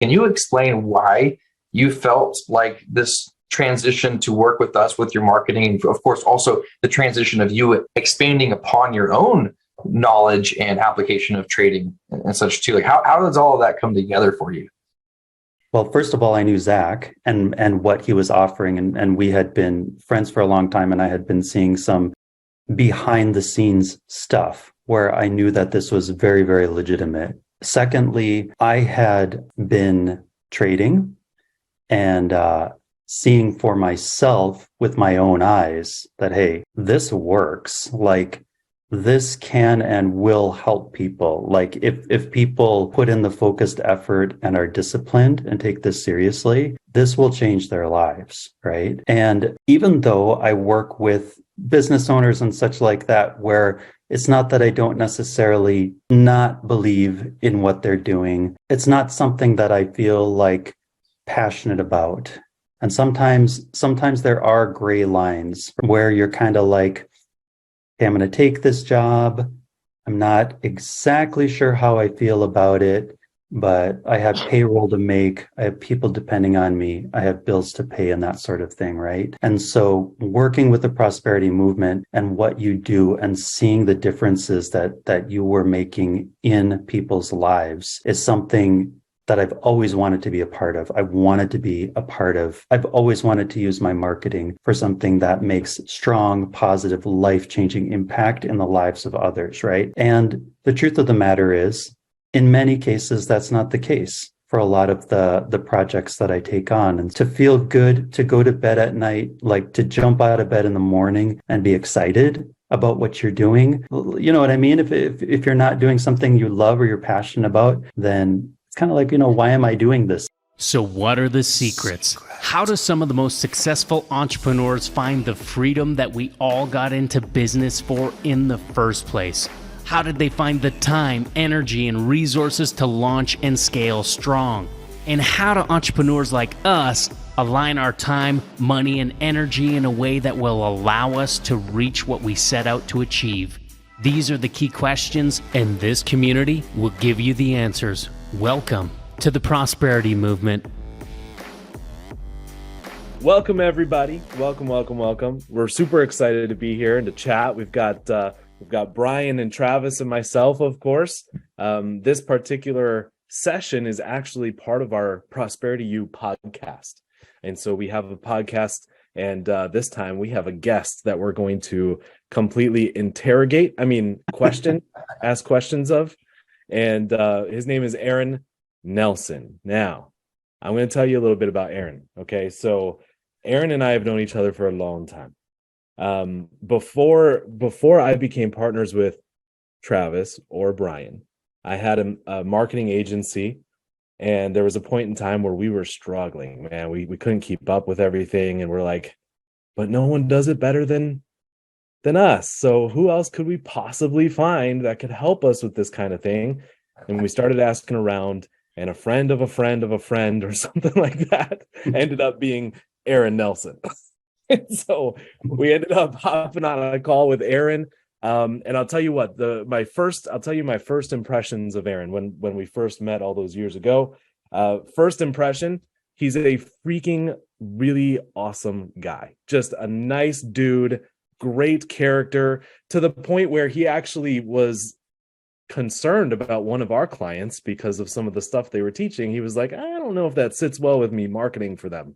Can you explain why you felt like this transition to work with us with your marketing, and of course also the transition of you expanding upon your own knowledge and application of trading and such too? Like how does all of that come together for you? Well, first of all, I knew Zach and what he was offering, and we had been friends for a long time, and I had been seeing some behind the scenes stuff where I knew that this was very, very legitimate. Secondly, I had been trading and seeing for myself with my own eyes that, hey, this works. Like, this can and will help people. Like, if people put in the focused effort and are disciplined and take this seriously, this will change their lives, right? And even though I work with business owners and such like that, where it's not that I don't necessarily not believe in what they're doing, it's not something that I feel like passionate about. And sometimes there are gray lines where you're kind of like, hey, I'm going to take this job. I'm not exactly sure how I feel about it, but I have payroll to make. I have people depending on me. I have bills to pay and that sort of thing, right? And so working with the prosperity movement and what you do and seeing the differences that you were making in people's lives is something that I've always wanted to be a part of. I've always wanted to use my marketing for something that makes strong, positive, life-changing impact in the lives of others, right? And the truth of the matter is, in many cases, that's not the case for a lot of the projects that I take on. And to feel good, to go to bed at night, like to jump out of bed in the morning and be excited about what you're doing. You know what I mean? If you're not doing something you love or you're passionate about, then it's kind of like, why am I doing this? So what are the secrets? How do some of the most successful entrepreneurs find the freedom that we all got into business for in the first place? How did they find the time, energy, and resources to launch and scale strong? And how do entrepreneurs like us align our time, money, and energy in a way that will allow us to reach what we set out to achieve? These are the key questions, and this community will give you the answers. Welcome to the Prosperity Movement. Welcome, everybody. Welcome. We're super excited to be here and to chat. We've got Brian and Travis and myself, of course. This particular session is actually part of our Prosperity U podcast. And so we have a podcast, and this time we have a guest that we're going to completely ask questions of. And his name is Aaron Nelson. Now, I'm going to tell you a little bit about Aaron. Okay, so Aaron and I have known each other for a long time. Before I became partners with Travis or Brian, I had a marketing agency, and there was a point in time where we were struggling. Man, we couldn't keep up with everything, and we're like, but no one does it better than us. So who else could we possibly find that could help us with this kind of thing? And we started asking around, and a friend of a friend of a friend or something like that ended up being Aaron Nelson. And so we ended up hopping on a call with Aaron. And I'll tell you what, my first impressions of Aaron when we first met all those years ago. First impression, he's a freaking really awesome guy. Just a nice dude, great character, to the point where he actually was concerned about one of our clients because of some of the stuff they were teaching. He was like, I don't know if that sits well with me marketing for them,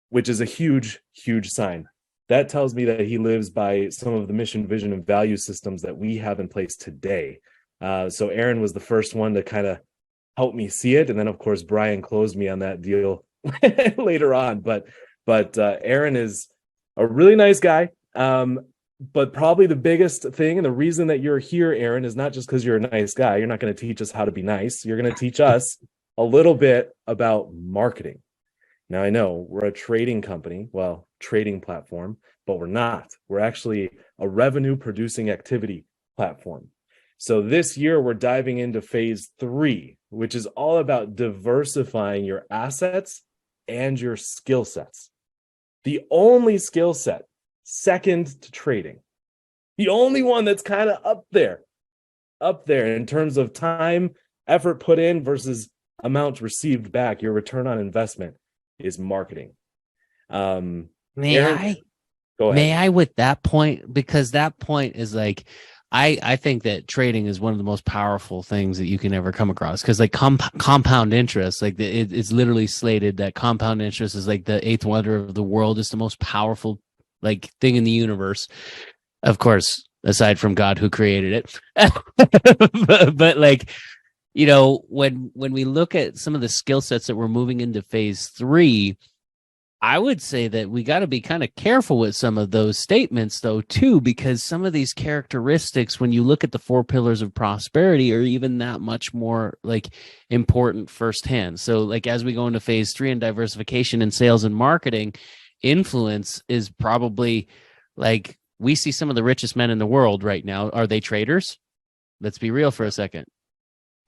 which is a huge sign. That tells me that he lives by some of the mission, vision, and value systems that we have in place today. So Aaron was the first one to kind of help me see it. And then, of course, Brian closed me on that deal later on. But Aaron is a really nice guy. But probably the biggest thing, and the reason that you're here, Aaron, is not just because you're a nice guy. You're not going to teach us how to be nice. You're going to teach us a little bit about marketing. Now, I know we're a trading company, trading platform, but we're not. We're actually a revenue producing activity platform. So this year we're diving into phase 3, which is all about diversifying your assets and your skill sets. The only skill set second to trading, the only one that's kind of up there in terms of time, effort put in versus amount received back, your return on investment, is marketing. May Aaron, I? go ahead. May I with that point? Because that point is like, I think that trading is one of the most powerful things that you can ever come across. Because like compound interest, like it's literally slated that compound interest is like the eighth wonder of the world. It's the most powerful like thing in the universe. Of course, aside from God who created it. but like, you know, when we look at some of the skill sets that we're moving into phase 3, I would say that we got to be kind of careful with some of those statements, though, too, because some of these characteristics, when you look at the 4 pillars of prosperity, are even that much more like important firsthand. So, like, as we go into phase 3 in diversification and sales and marketing, influence is probably like we see some of the richest men in the world right now. Are they traders? Let's be real for a second.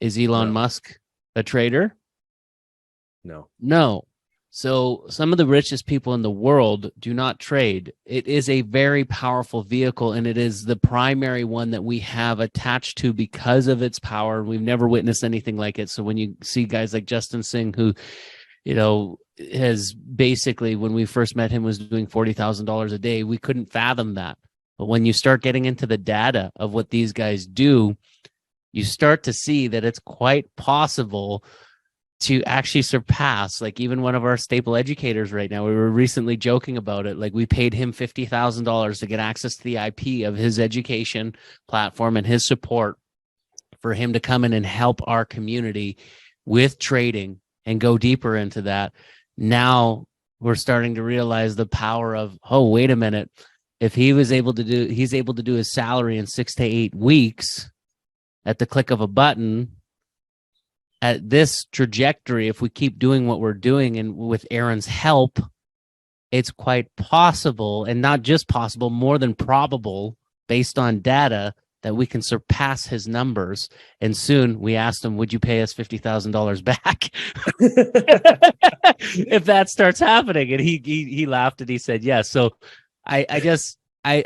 Is Elon Musk a trader? No. So some of the richest people in the world do not trade. It is a very powerful vehicle, and it is the primary one that we have attached to because of its power. We've never witnessed anything like it. So when you see guys like Justin Singh, who, you know, has basically, when we first met him, was doing $40,000 a day, we couldn't fathom that. But when you start getting into the data of what these guys do, you start to see that it's quite possible to actually surpass, like, even one of our staple educators right now. We were recently joking about it. Like, we paid him $50,000 to get access to the IP of his education platform and his support for him to come in and help our community with trading and go deeper into that. Now we're starting to realize the power of, oh, wait a minute. If he's able to do his salary in 6 to 8 weeks at the click of a button, at this trajectory, if we keep doing what we're doing and with Aaron's help, it's quite possible, and not just possible, more than probable, based on data, that we can surpass his numbers. And soon we asked him, would you pay us $50,000 back if that starts happening? And he laughed and he said yes. So I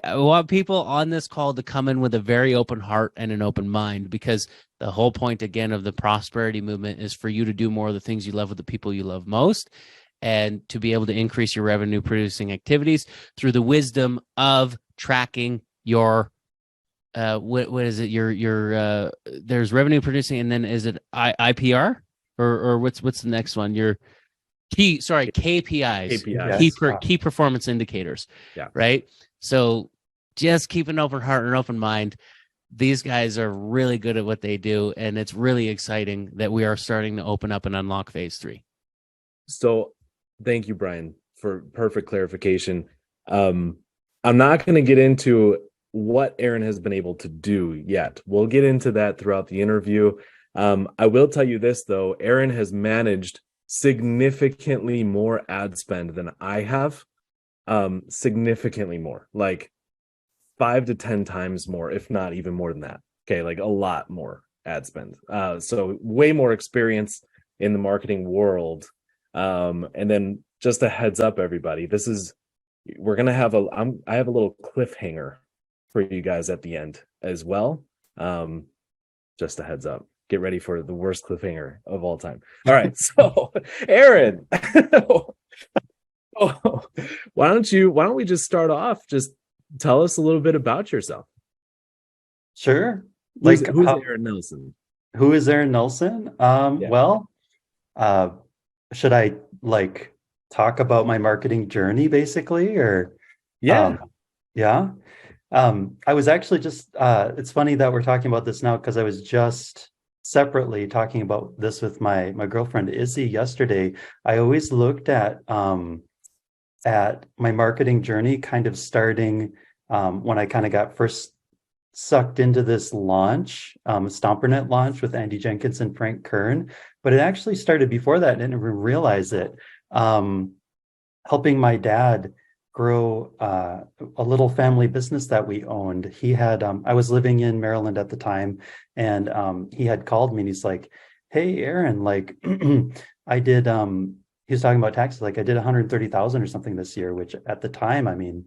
want people on this call to come in with a very open heart and an open mind, because the whole point, again, of the prosperity movement is for you to do more of the things you love with the people you love most, and to be able to increase your revenue producing activities through the wisdom of tracking your what is it? Your there's revenue producing, and then is it IPR or what's the next one? Your KPIs. Key performance indicators. Yeah. Right. So just keep an open heart and an open mind. These guys are really good at what they do, and it's really exciting that we are starting to open up and unlock phase 3. So thank you, Brian, for perfect clarification. I'm not going to get into what Aaron has been able to do yet. We'll get into that throughout the interview. I will tell you this, though. Aaron has managed significantly more ad spend than I have. Significantly more, like 5 to 10 times more, if not even more than that. Okay, like a lot more ad spend. So way more experience in the marketing world. And then just a heads up, everybody, we're gonna have I have a little cliffhanger for you guys at the end as well. Just a heads up. Get ready for the worst cliffhanger of all time. All right, so Aaron, why don't we just start off? Just tell us a little bit about yourself. Sure. Who's Aaron Nelson? Who is Aaron Nelson? Well, should I like talk about my marketing journey basically, or? Yeah. I was actually just, it's funny that we're talking about this now, because I was just separately talking about this with my girlfriend Izzy yesterday. I always looked at my marketing journey kind of starting when I kind of got first sucked into this launch, StomperNet launch with Andy Jenkins and Frank Kern. But it actually started before that. I didn't even realize it. Helping my dad grow a little family business that we owned. He had, I was living in Maryland at the time, and he had called me and he's like, hey, Aaron, like I did, he was talking about taxes, like I did 130,000 or something this year, which at the time, I mean,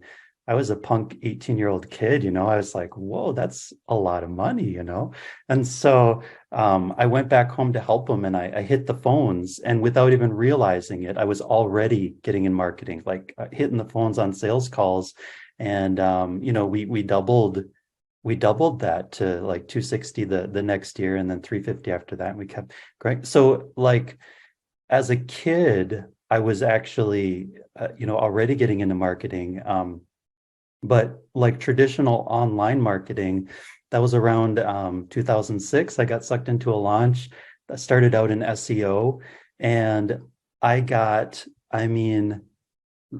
I was a punk 18-year-old kid, I was like, whoa, that's a lot of money. And so I went back home to help him, and I hit the phones, and without even realizing it, I was already getting in marketing, like hitting the phones on sales calls. And we doubled that to like 260 the next year, and then 350 after that. And we kept growing. So like as a kid, I was actually already getting into marketing. But like traditional online marketing, that was around 2006. I got sucked into a launch that started out in SEO, and I got, I mean,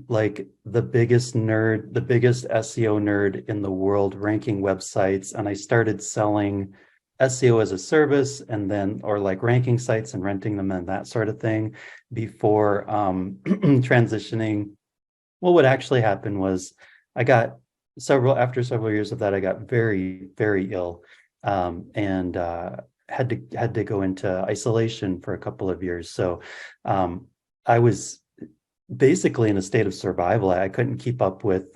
like the biggest SEO nerd in the world, ranking websites. And I started selling SEO as a service, and then, or like ranking sites and renting them and that sort of thing before transitioning. Well, what actually happened was I got after several years of that, I got very, very ill, and had to go into isolation for a couple of years. So I was basically in a state of survival. I couldn't keep up with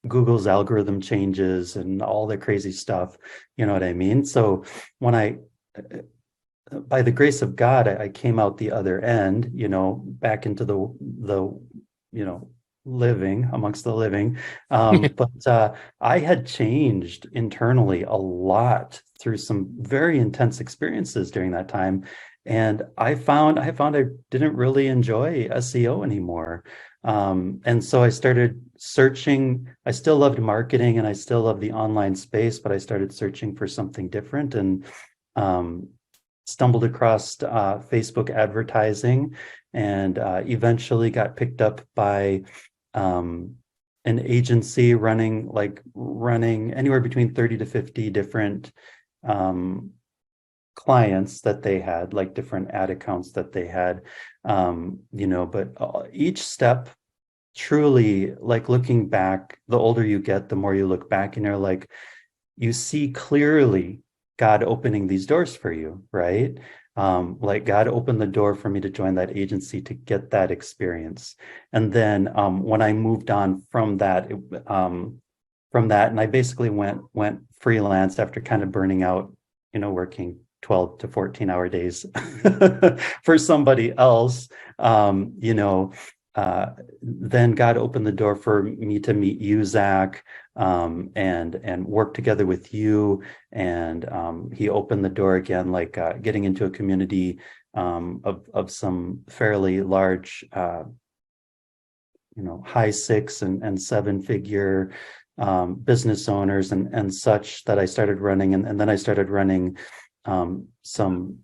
Google's algorithm changes and all the crazy stuff. You know what I mean? So when by the grace of God, I came out the other end, back into the living amongst the living. But I had changed internally a lot through some very intense experiences during that time. And I found I didn't really enjoy SEO anymore. And so I started searching. I still loved marketing and I still love the online space, but I started searching for something different, and stumbled across Facebook advertising, and eventually got picked up by an agency running anywhere between 30 to 50 different clients that they had, like different ad accounts that they had, but each step, truly, like looking back, the older you get, the more you look back and you're like, you see clearly God opening these doors for you, right? Like God opened the door for me to join that agency to get that experience. And then when I moved on from that, and I basically went freelance after kind of burning out, working 12 to 14-hour days for somebody else. Then God opened the door for me to meet you, Zach, and work together with you. And he opened the door again, like getting into a community of some fairly large, high 6 and 7 figure business owners and such, that I started running. And then I started running some,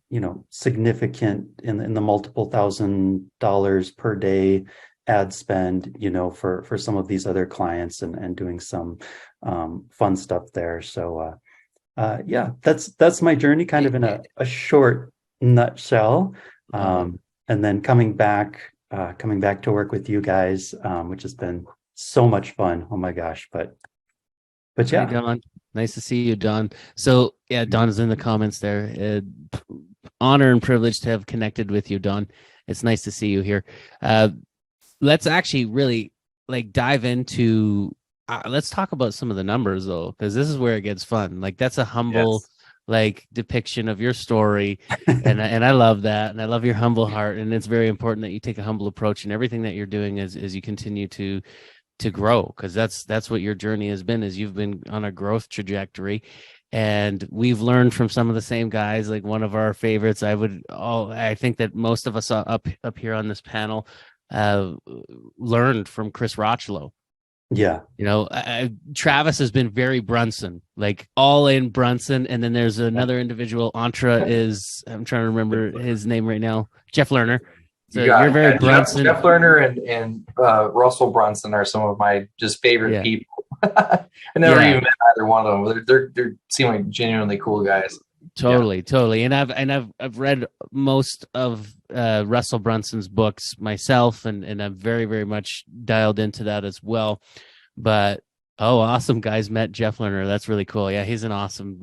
significant in the multiple $1,000s per day ad spend, for some of these other clients, and doing some fun stuff there. So yeah, that's my journey kind of in a short nutshell. And then coming back to work with you guys, which has been so much fun. Oh my gosh. But yeah. Hey, Don. Nice to see you, Don. So yeah, Don is in the comments there. Honor and privilege to have connected with you, Don. It's nice to see you here. Let's actually really dive into. Let's talk about some of the numbers though, because this is where it gets fun. Like that's a humble depiction of your story, and I love that, and I love your humble heart, and it's very important that you take a humble approach in everything that you're doing as you continue to grow, because that's what your journey has been, is you've been on a growth trajectory. And we've learned from some of the same guys. Like one of our favorites, I think that most of us up here on this panel learned from Chris Rochlow. Yeah. Travis has been very Brunson, like all in Brunson. And then there's another individual, I'm trying to remember his name right now, Jeff Lerner. So you're very Brunson. Jeff Lerner and Russell Brunson are some of my just favorite people. I never even met either one of them. They seem like genuinely cool guys. Totally. And I've read most of Russell Brunson's books myself, and I'm very, very much dialed into that as well. But awesome guys met Jeff Lerner. That's really cool. Yeah, he's an awesome,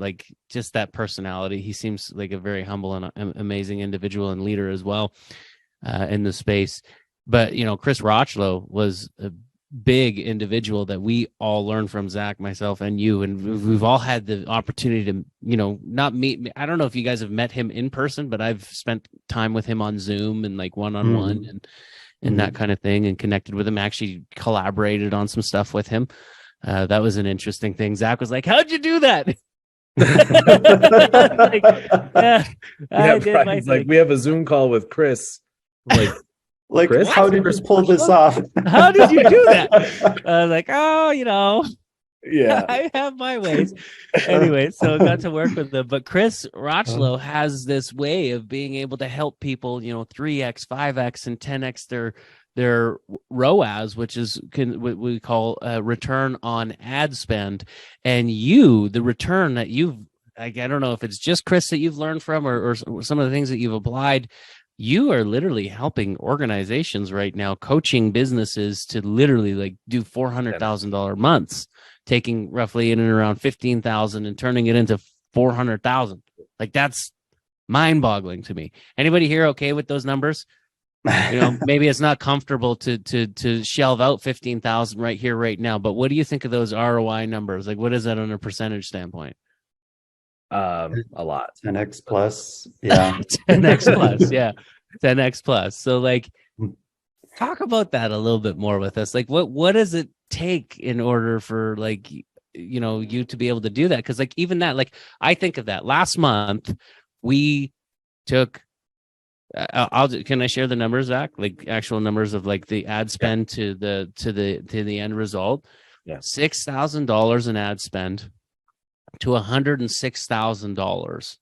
just that personality. He seems like a very humble and amazing individual and leader as well in the space. But Chris Rochlow was big individual that we all learn from, Zach, myself, and you, and we've all had the opportunity to, not meet. I don't know if you guys have met him in person, but I've spent time with him on Zoom and like one-on-one and that kind of thing, and connected with him. Actually collaborated on some stuff with him. That was an interesting thing. Zach was like, "How'd you do that?" Like, yeah, I did my thing. Like, we have a Zoom call with Chris. Like, Chris, how did Chris pull this off? How did you do that? I was like, yeah, I have my ways. Anyway, so I got to work with them. But Chris Rochlow has this way of being able to help people, 3x, 5x, and 10x their ROAS, which is what we call return on ad spend. And the return that you've, I don't know if it's just Chris that you've learned from or some of the things that you've applied. You are literally helping organizations right now, coaching businesses to literally like do $400,000 months, taking roughly in and around 15,000 and turning it into 400,000. Like, that's mind-boggling to me. Anybody here okay with those numbers? Maybe it's not comfortable to shelve out 15,000 right here, right now. But what do you think of those ROI numbers? Like, what is that on a percentage standpoint? A lot. 10x plus. Yeah. 10x plus. Yeah. 10x plus. So like, talk about that a little bit more with us. Like, what does it take in order for like, you to be able to do that? Cause like, even that, like, I think of that last month, we took, can I share the numbers, Zach? Like, actual numbers of like the ad spend to the end result. Yeah. $6,000 in ad spend to $106,000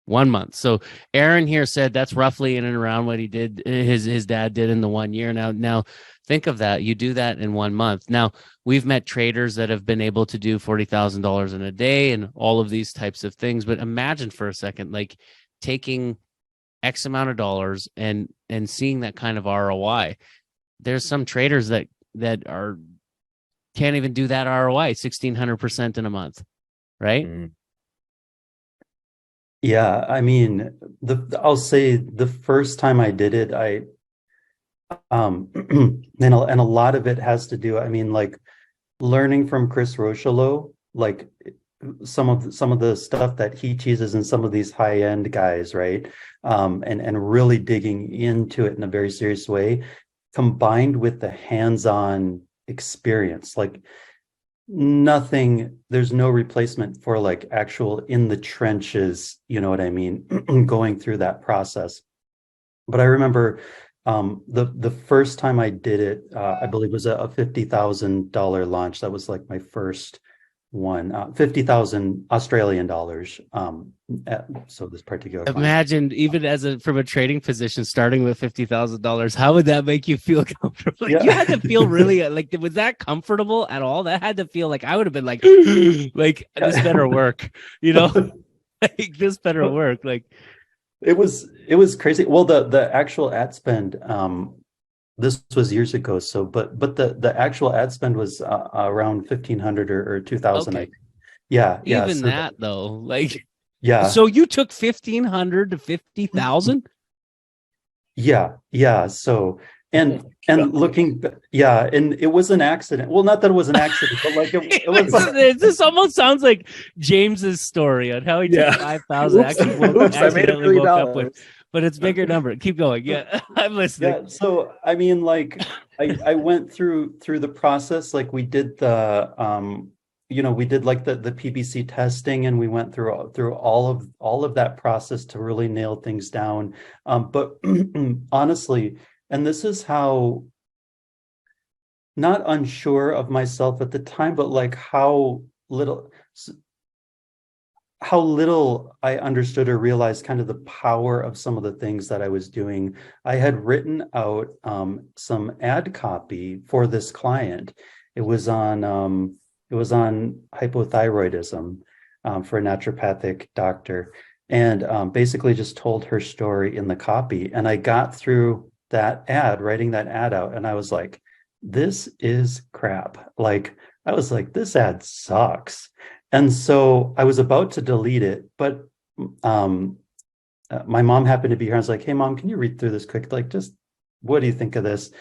1 month. So Aaron here said that's roughly in and around what he did, his dad did in the 1 year. Now think of that. You do that in 1 month. Now, we've met traders that have been able to do $40,000 in a day and all of these types of things. But imagine for a second, like taking X amount of dollars and seeing that kind of ROI. There's some traders that can't even do that ROI, 1,600% in a month. Right? Yeah, I mean, I'll say the first time I did it, and a lot of it has to do, I mean, like learning from Chris Rochlow, like some of the stuff that he teaches and some of these high-end guys, right? And really digging into it in a very serious way, combined with the hands-on experience, like there's no replacement for like actual in the trenches, you know what I mean, going through that process. But I remember the first time I did it, I believe was a $50,000 launch. That was like my first one, 50,000 Australian dollars. So this particular imagine client. Even from a trading position, starting with $50,000, how would that make you feel comfortable? Like, you had to feel really like, was that comfortable at all? That had to feel like I would have been like, like this better work, like this better work. Like it was crazy. Well, the actual ad spend, this was years ago. So, but the actual ad spend was around 1,500 or 2,000. Okay. Yeah. Even so that though, like, yeah. So you took 1,500 to 50,000. Yeah. So, and looking, and it was an accident. Well, not that it was an accident, but like it was. This almost sounds like James's story on how he took 5,000. Accidentally woke up with. But it's bigger number. Keep going. Yeah, I'm listening. Yeah, so I mean, like, I went through the process. Like, we did we did like the PBC testing, and we went through all of that process to really nail things down. But honestly, and this is how, not unsure of myself at the time, but like how little I understood or realized kind of the power of some of the things that I was doing. I had written out some ad copy for this client. It was on hypothyroidism for a naturopathic doctor, and basically just told her story in the copy. And I got through that ad, writing that ad out, and I was like, this is crap. Like, I was like, this ad sucks. And so I was about to delete it, but my mom happened to be here. I was like, hey, Mom, can you read through this quick? Like, just what do you think of this?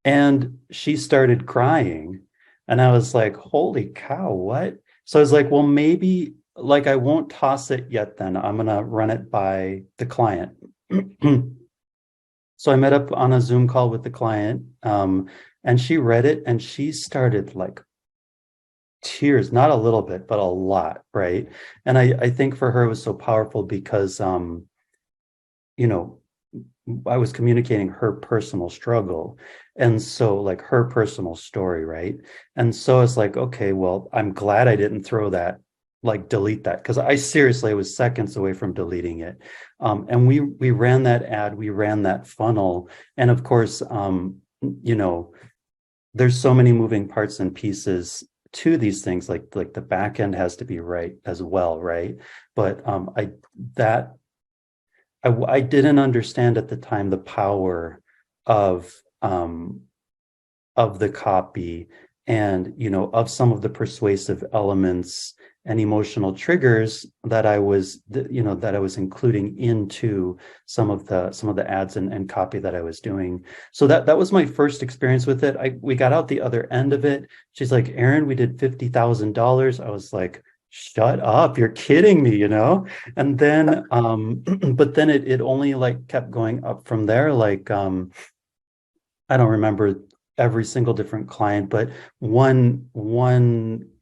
And she started crying. And I was like, holy cow, what? So I was like, well, maybe like I won't toss it yet then. I'm gonna run it by the client. So I met up on a Zoom call with the client, and she read it and she started like tears, not a little bit, but a lot, right? And I think for her it was so powerful because you know, I was communicating her personal struggle. And so like her personal story, right? And so it's like, okay, well, I'm glad I didn't throw that, like delete that. Cause I seriously was seconds away from deleting it. And we ran that ad, we ran that funnel. And of course, you know, there's so many moving parts and pieces to these things, like the back end has to be right as well, right? But that I didn't understand at the time the power of the copy, and of some of the persuasive elements and emotional triggers that I was including into some of the ads and copy that I was doing. So that was my first experience with it. We got out the other end of it. She's like, Aaron, we did $50,000. I was like, shut up, you're kidding me, and then but then it only like kept going up from there. Like I don't remember every single different client, but one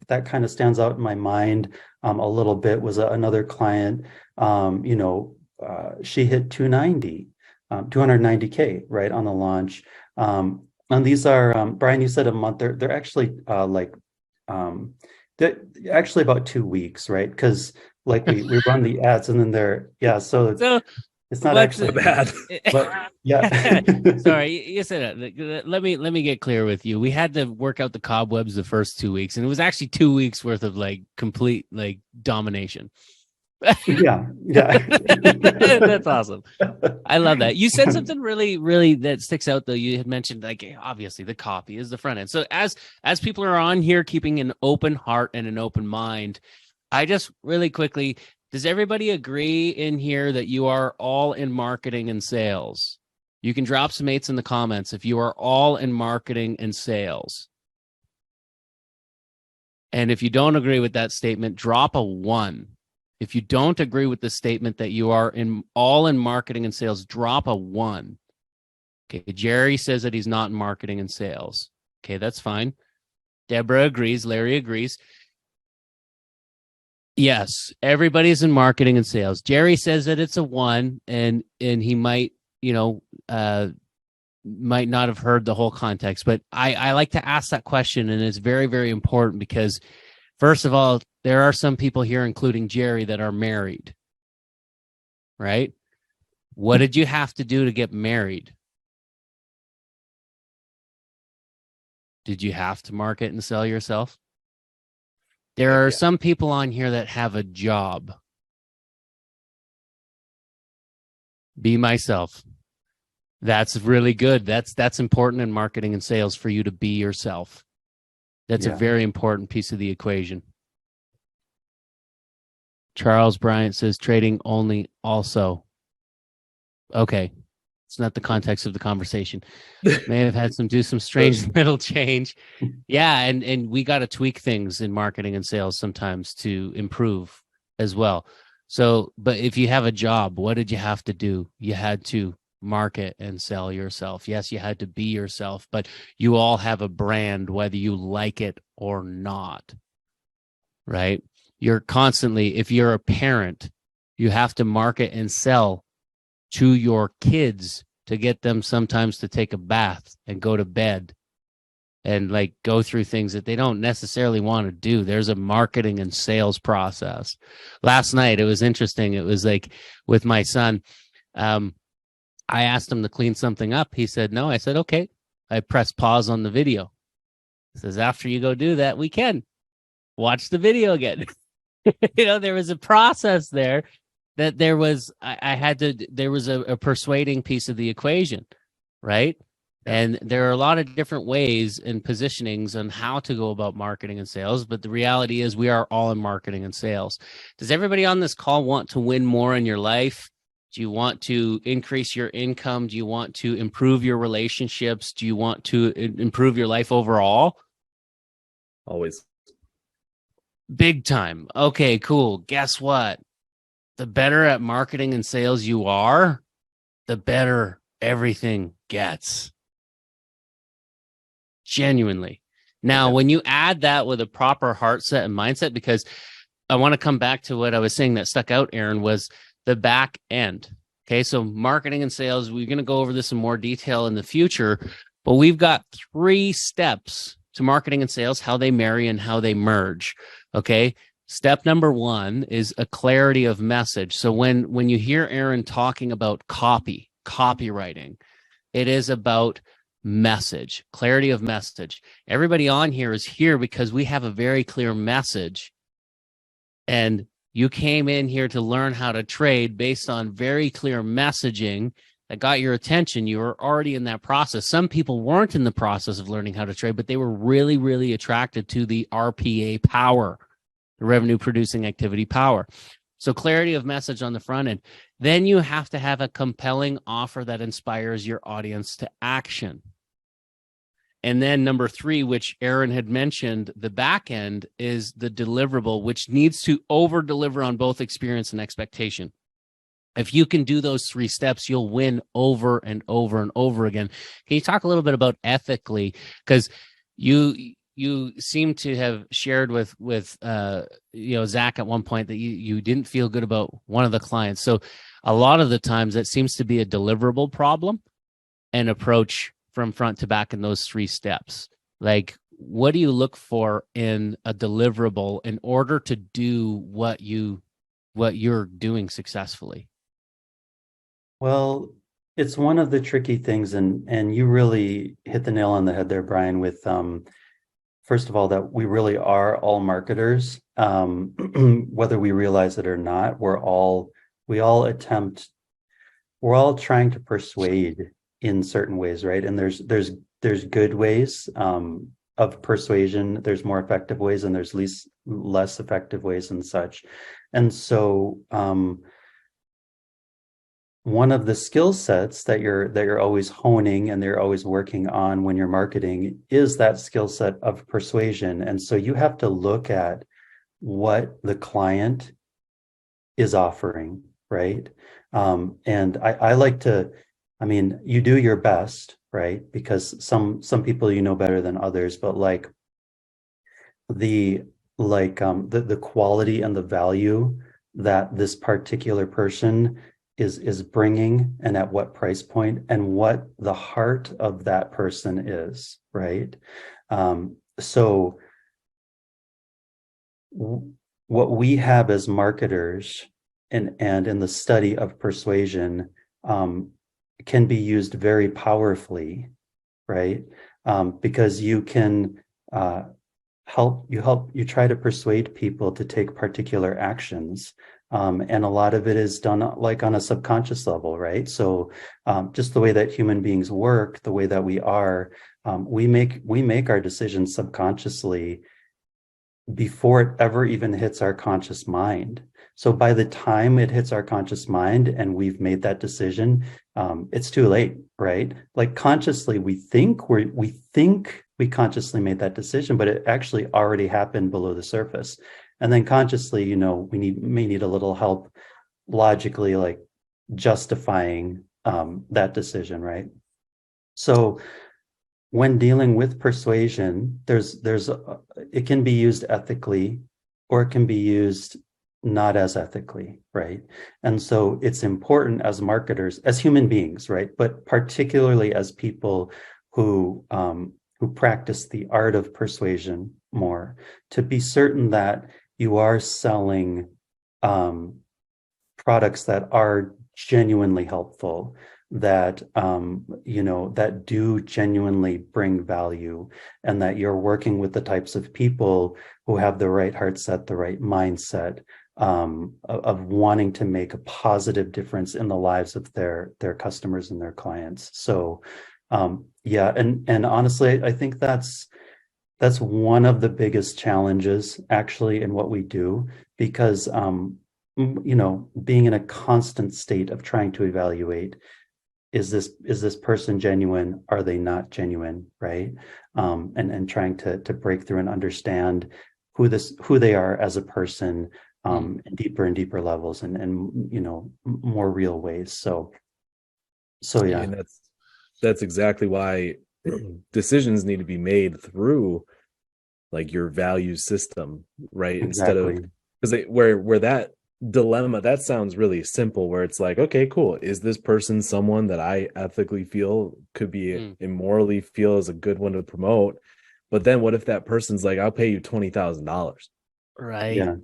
that kind of stands out in my mind a little bit was another client. She hit 290K right on the launch. And these are Brian, you said a month. They're actually they're actually about 2 weeks, right? Because like we run the ads and then so it's not actually bad. But yeah. Sorry, you said that. Let me get clear with you. We had to work out the cobwebs the first 2 weeks, and it was actually 2 weeks worth of like complete like domination. Yeah. That's awesome. I love that. You said something really, really that sticks out though. You had mentioned like obviously the copy is the front end. So as people are on here keeping an open heart and an open mind, I just really quickly, does everybody agree in here that you are all in marketing and sales? You can drop some 8s in the comments if you are all in marketing and sales. And if you don't agree with that statement, drop a 1. If you don't agree with the statement that you are all in marketing and sales, drop a 1. Okay, Jerry says that he's not in marketing and sales. Okay, that's fine. Deborah agrees. Larry agrees. Yes, everybody's in marketing and sales. Jerry says that it's a 1, and he might, might not have heard the whole context. But I like to ask that question, and it's very, very important because, first of all, there are some people here, including Jerry, that are married, right? What did you have to do to get married? Did you have to market and sell yourself? There are some people on here that have a job. Be myself. That's really good. That's important in marketing and sales for you to be yourself. That's a very important piece of the equation. Charles Bryant says trading only also. Okay. It's not the context of the conversation. May have had some strange middle change. Yeah, and we got to tweak things in marketing and sales sometimes to improve as well. So, but if you have a job, what did you have to do? You had to market and sell yourself. Yes, you had to be yourself, but you all have a brand, whether you like it or not, right? You're constantly, if you're a parent, you have to market and sell to your kids to get them sometimes to take a bath and go to bed and like go through things that they don't necessarily want to do. There's a marketing and sales process. Last night, it was interesting. It was like with my son, I asked him to clean something up. He said, no. I said, okay. I pressed pause on the video. He says, after you go do that, we can watch the video again. There was a process there that there was, there was a persuading piece of the equation, right? Yeah. And there are a lot of different ways and positionings on how to go about marketing and sales, but the reality is we are all in marketing and sales. Does everybody on this call want to win more in your life? Do you want to increase your income? Do you want to improve your relationships? Do you want to improve your life overall? Always. Big time. Okay, cool. Guess what? The better at marketing and sales you are, the better everything gets. Genuinely. Now, when you add that with a proper heart set and mindset, because I want to come back to what I was saying that stuck out, Aaron, was the back end. Okay, so marketing and sales, we're going to go over this in more detail in the future, but we've got 3 steps to marketing and sales, how they marry and how they merge. Okay, step number 1 is a clarity of message. So when you hear Aaron talking about copywriting, it is about message, clarity of message. Everybody on here is here because we have a very clear message. And you came in here to learn how to trade based on very clear messaging that got your attention. You were already in that process. Some people weren't in the process of learning how to trade, but they were really, really attracted to the RPA power, the revenue producing activity power. So clarity of message on the front end. Then you have to have a compelling offer that inspires your audience to action. And then number 3, which Aaron had mentioned, the back end is the deliverable, which needs to over deliver on both experience and expectation. If you can do those 3 steps, you'll win over and over and over again. Can you talk a little bit about ethically? Because you seem to have shared with Zach at one point that you didn't feel good about one of the clients. So a lot of the times that seems to be a deliverable problem and approach from front to back in those 3 steps. Like, what do you look for in a deliverable in order to do what you're doing successfully? Well, it's one of the tricky things, and you really hit the nail on the head there, Brian, with first of all, that we really are all marketers, whether we realize it or not. We're all trying to persuade in certain ways, right? And there's good ways of persuasion. There's more effective ways, and there's less effective ways and such. And so one of the skill sets that you're always honing and they're always working on when you're marketing is that skill set of persuasion. And so you have to look at what the client is offering, right? And I like to, you do your best, right? Because some people you know better than others, but the quality and the value that this particular person is bringing, and at what price point, and what the heart of that person is, right? So what we have as marketers and in the study of persuasion can be used very powerfully, right? Because you can you try to persuade people to take particular actions. And a lot of it is done like on a subconscious level, right? So just the way that human beings work, the way that we are, we make our decisions subconsciously before it ever even hits our conscious mind. So by the time it hits our conscious mind and we've made that decision, it's too late, right? Like consciously, we think we consciously made that decision, but it actually already happened below the surface. And then consciously, we may need a little help logically, like justifying that decision, right? So when dealing with persuasion, it can be used ethically, or it can be used not as ethically, right? And so it's important as marketers, as human beings, right? But particularly as people who practice the art of persuasion more, to be certain that you are selling products that are genuinely helpful, that that do genuinely bring value, and that you're working with the types of people who have the right heart set, the right mindset, of wanting to make a positive difference in the lives of their customers and their clients. So and honestly, I think that's one of the biggest challenges actually in what we do, because being in a constant state of trying to evaluate, is this person genuine? Are they not genuine? Right. And trying to break through and understand who they are as a person, in deeper and deeper levels, and more real ways. So yeah. And that's exactly why decisions need to be made through like your value system, right? Exactly. Instead of, because where that dilemma, that sounds really simple, where it's like, okay, cool, is this person someone that I ethically feel could be immorally feel is a good one to promote? But then what if that person's like, I'll pay you $20,000? Right. Yeah.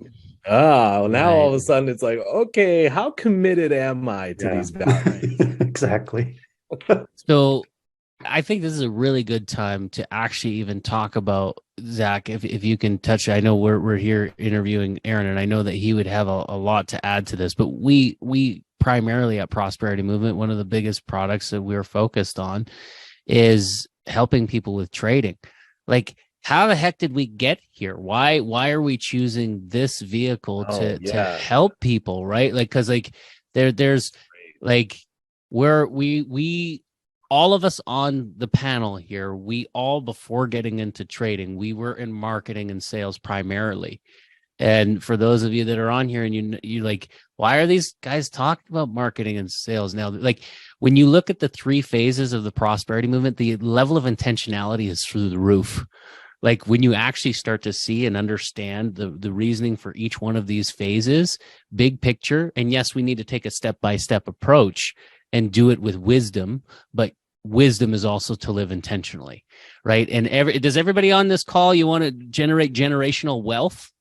Now Right. all of a sudden it's like, okay, how committed am I to Yeah. these values? Exactly. So I think this is a really good time to actually even talk about, Zach, if you can touch. I know we're here interviewing Aaron, and I know that he would have a lot to add to this, but we primarily at Prosperity Movement, one of the biggest products that we're focused on is helping people with trading. Like, how the heck did we get here? Why are we choosing this vehicle to help people, right? Like, because like there's like where we all of us on the panel here, we all, before getting into trading, we were in marketing and sales primarily. And for those of you that are on here and you like, why are these guys talking about marketing and sales now? Like, when you look at the three phases of the prosperity movement, the level of intentionality is through the roof. Like, when you actually start to see and understand the reasoning for each one of these phases, big picture. And yes, we need to take a step-by-step approach and do it with wisdom, but wisdom is also to live intentionally, right? And does everybody on this call, you want to generate generational wealth?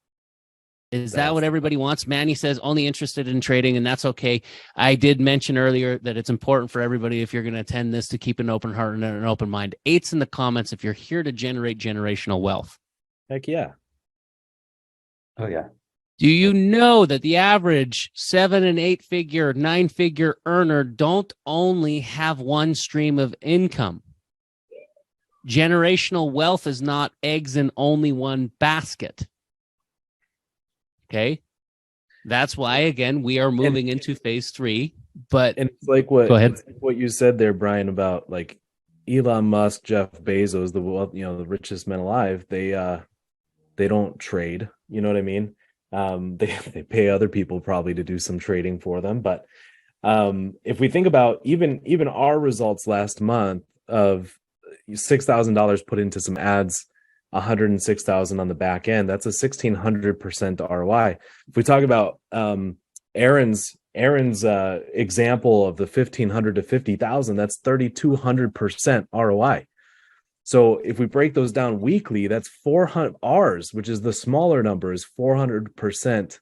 Is that what everybody wants? Manny says only interested in trading, and that's okay. I did mention earlier that it's important for everybody, if you're going to attend this, to keep an open heart and an open mind. 8's in the comments if you're here to generate generational wealth. Heck yeah. Oh yeah. Do you know that the average 7 and 8 figure, 9 figure earner don't only have one stream of income? Generational wealth is not eggs in only one basket. Okay. That's why, again, we are moving into phase 3. But it's like what, go ahead. What you said there, Brian, about like Elon Musk, Jeff Bezos, the richest men alive. They don't trade. You know what I mean? They pay other people probably to do some trading for them. But if we think about even our results last month of $6,000 put into some ads, 106,000 on the back end, that's a 1,600% ROI. If we talk about Aaron's example of the 1,500 to 50,000, that's 3,200% ROI. So if we break those down weekly, that's 400. Ours, which is the smaller number, is 400%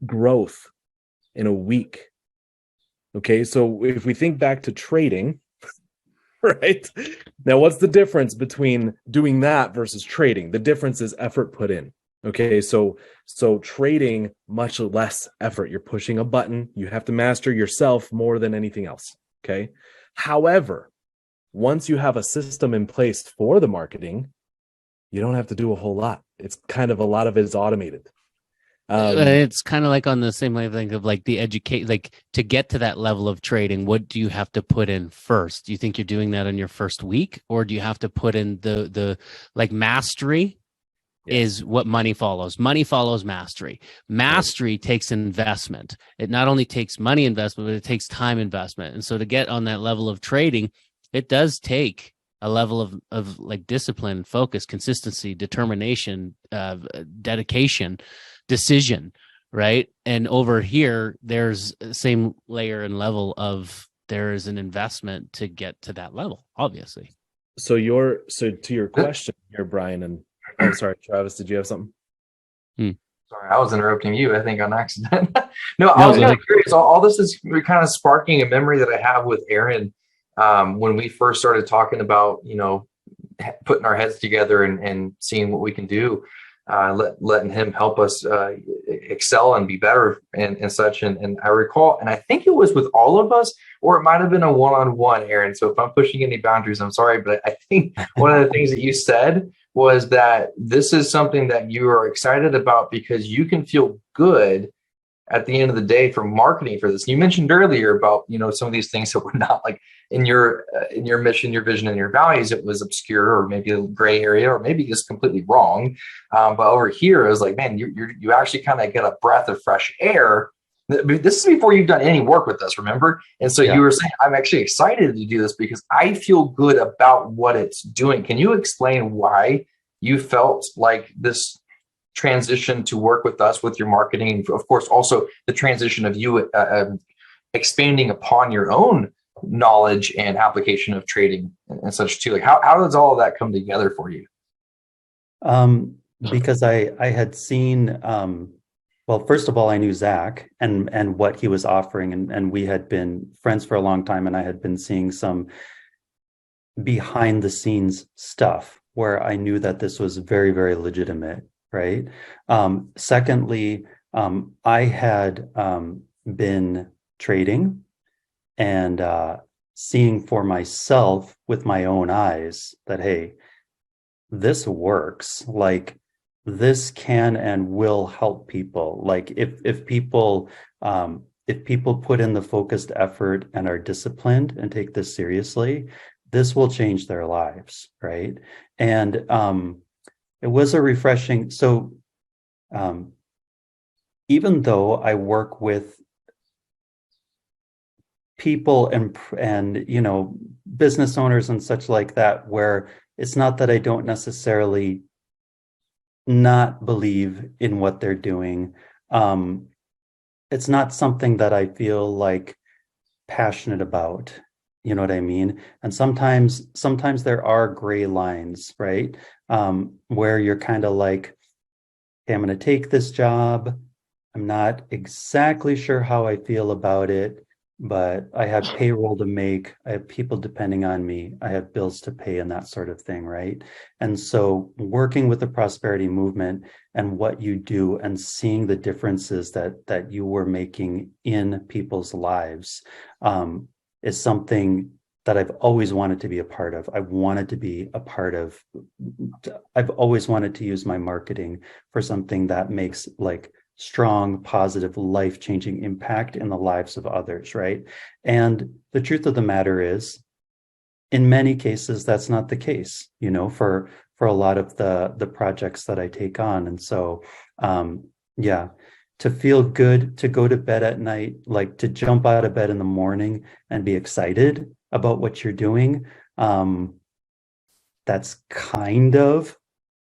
growth in a week. Okay, so if we think back to trading, right? Now, what's the difference between doing that versus trading? The difference is effort put in. Okay, so trading, much less effort. You're pushing a button. You have to master yourself more than anything else. Okay. However, once you have a system in place for the marketing, you don't have to do a whole lot. It's kind of, a lot of it is automated. It's kind of like on the same thing of like the educate, like to get to that level of trading, what do you have to put in first? Do you think you're doing that on your first week, or do you have to put in the like mastery? Is what money follows. Money follows mastery. Mastery takes investment. It not only takes money investment, but it takes time investment. And so to get on that level of trading, it does take a level of like discipline, focus, consistency, determination, dedication, decision, right? And over here, there's the same layer and level of, there is an investment to get to that level, obviously. So to your question here, Brian, and oh, sorry, Travis, did you have something? Sorry, I was interrupting you, I think, on accident. No, I was kind of curious. All this is kind of sparking a memory that I have with Aaron when we first started talking about, putting our heads together and seeing what we can do, letting him help us excel and be better and such. And I recall, and I think it was with all of us, or it might have been a one-on-one, Aaron. So if I'm pushing any boundaries, I'm sorry. But I think one of the things that you said was that this is something that you are excited about because you can feel good at the end of the day for marketing for this, you mentioned earlier about, some of these things that were not like in your mission, your vision, and your values. It was obscure or maybe a gray area or maybe just completely wrong. But over here, it was like, man, you actually kind of get a breath of fresh air. This is before you've done any work with us, remember? And so you were saying, I'm actually excited to do this because I feel good about what it's doing. Can you explain why you felt like this transition to work with us with your marketing, of course, also the transition of you expanding upon your own knowledge and application of trading and such too? Like how does all of that come together for you? Because I had seen, well, first of all, I knew Zach and what he was offering, and we had been friends for a long time, and I had been seeing some behind the scenes stuff where I knew that this was very, very legitimate, right? Secondly, I had been trading and seeing for myself with my own eyes that, hey, this works. Like, this can and will help people. Like if people put in the focused effort and are disciplined and take this seriously, this will change their lives, right? And it was a refreshing. So even though I work with people and business owners and such like that, where it's not that I don't necessarily not believe in what they're doing. It's not something that I feel like passionate about. You know what I mean? And sometimes there are gray lines, right? Where you're kind of like, hey, I'm going to take this job. I'm not exactly sure how I feel about it, but I have payroll to make. I have people depending on me. I have bills to pay and that sort of thing, right? And so working with the prosperity movement and what you do and seeing the differences that you were making in people's lives is something that I've always wanted to be a part of. I've always wanted to use my marketing for something that makes like strong, positive, life-changing impact in the lives of others, right? And the truth of the matter is, in many cases, that's not the case, for a lot of the projects that I take on. And so, to feel good, to go to bed at night, like to jump out of bed in the morning and be excited about what you're doing, that's kind of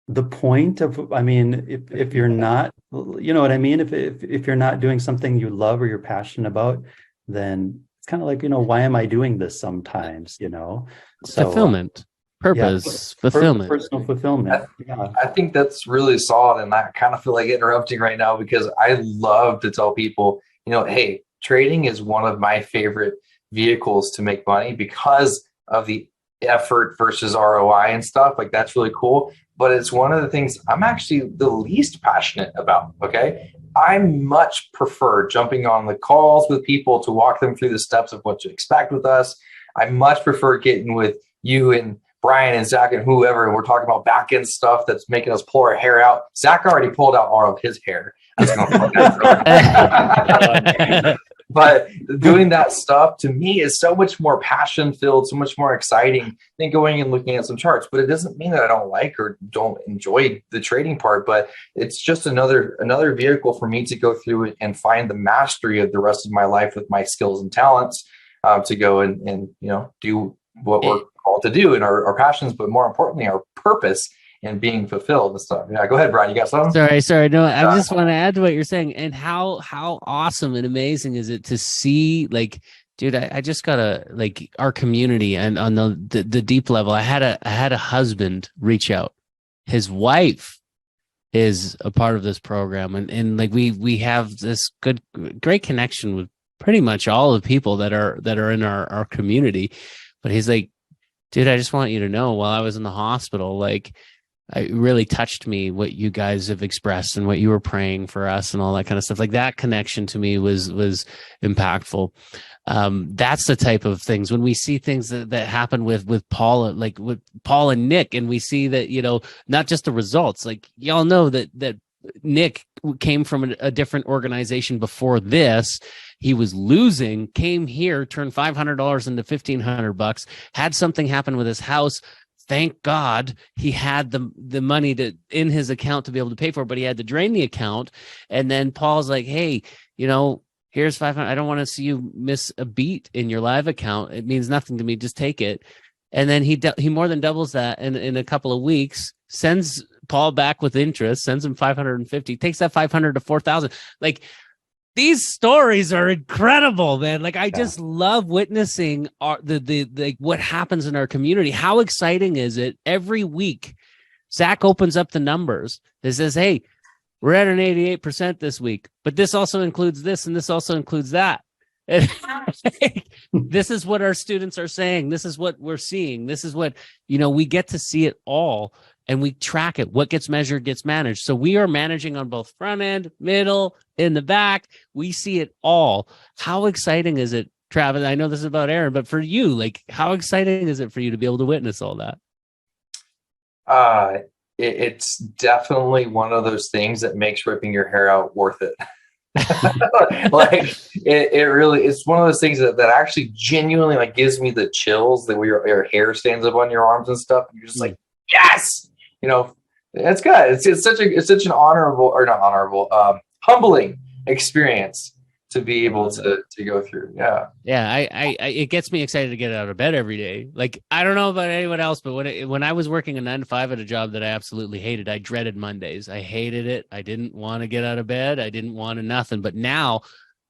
the point of, I mean, if you're not, you know what I mean? If you're not doing something you love or you're passionate about, then it's kind of like, why am I doing this sometimes, So fulfillment, purpose, fulfillment, personal fulfillment. I think that's really solid. And I kind of feel like interrupting right now because I love to tell people, hey, trading is one of my favorite vehicles to make money because of the effort versus ROI and stuff. Like, that's really cool. But it's one of the things I'm actually the least passionate about. Okay. I much prefer jumping on the calls with people to walk them through the steps of what to expect with us. I much prefer getting with you and Brian and Zach and whoever, and we're talking about back end stuff that's making us pull our hair out. Zach already pulled out all of his hair. But doing that stuff to me is so much more passion filled, so much more exciting than going and looking at some charts. But it doesn't mean that I don't like or don't enjoy the trading part, but it's just another vehicle for me to go through and find the mastery of the rest of my life with my skills and talents to go and do what we're called to do and our passions, but more importantly, our purpose and being fulfilled and stuff. Yeah, go ahead, Brian. You got something? Sorry. No, I just want to add to what you're saying. And how awesome and amazing is it to see, like, dude, I just gotta, like, our community and on the deep level. I had a husband reach out. His wife is a part of this program, and like we have this great connection with pretty much all the people that are in our community. But he's like, dude, I just want you to know, while I was in the hospital, like, it really touched me what you guys have expressed and what you were praying for us and all that kind of stuff. Like, that connection to me was impactful. That's the type of things when we see things that happen with Paul, like with Paul and Nick, and we see that, not just the results, like, y'all know that Nick came from a different organization before this. He was losing, came here, turned $500 into $1,500, had something happen with his house. Thank God he had the money in his account to be able to pay for it, but he had to drain the account. And then Paul's like, hey, here's 500. I don't want to see you miss a beat in your live account. It means nothing to me. Just take it. And then he more than doubles that in a couple of weeks, sends Paul back with interest, sends him 550, takes that 500 to 4,000. Like, these stories are incredible, man. Like, I just love witnessing the what happens in our community. How exciting is it? Every week, Zach opens up the numbers. It says, hey, we're at an 88% this week, but this also includes this, and this also includes that. And this is what our students are saying. This is what we're seeing. This is what, we get to see it all, and we track it. What gets measured gets managed. So we are managing on both front end, middle, in the back. We see it all. How exciting is it, Travis? I know this is about Aaron, but for you, like, how exciting is it for you to be able to witness all that? It's definitely one of those things that makes ripping your hair out worth it. Like, it really, it's one of those things that actually genuinely, like, gives me the chills, that your hair stands up on your arms and stuff. And you're just like, yes, it's good. It's such an humbling experience to be able to go through. I it gets me excited to get out of bed every day. Like, I don't know about anyone else, but when I was working a 9 to 5 at a job that I absolutely hated, I dreaded Mondays. I hated it. I didn't want to get out of bed. I didn't want to nothing. But now,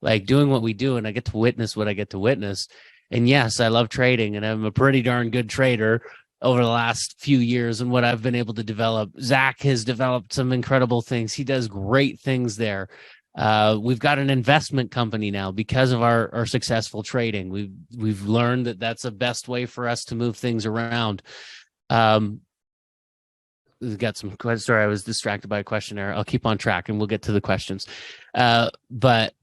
like, doing what we do, and I get to witness what I get to witness. And yes, I love trading, and I'm a pretty darn good trader over the last few years, and what I've been able to develop. Zach has developed some incredible things. He does great things there. We've got an investment company now because of our successful trading. We've learned that that's the best way for us to move things around. We've got some questions. Sorry, I was distracted by a question there. I'll keep on track and we'll get to the questions. But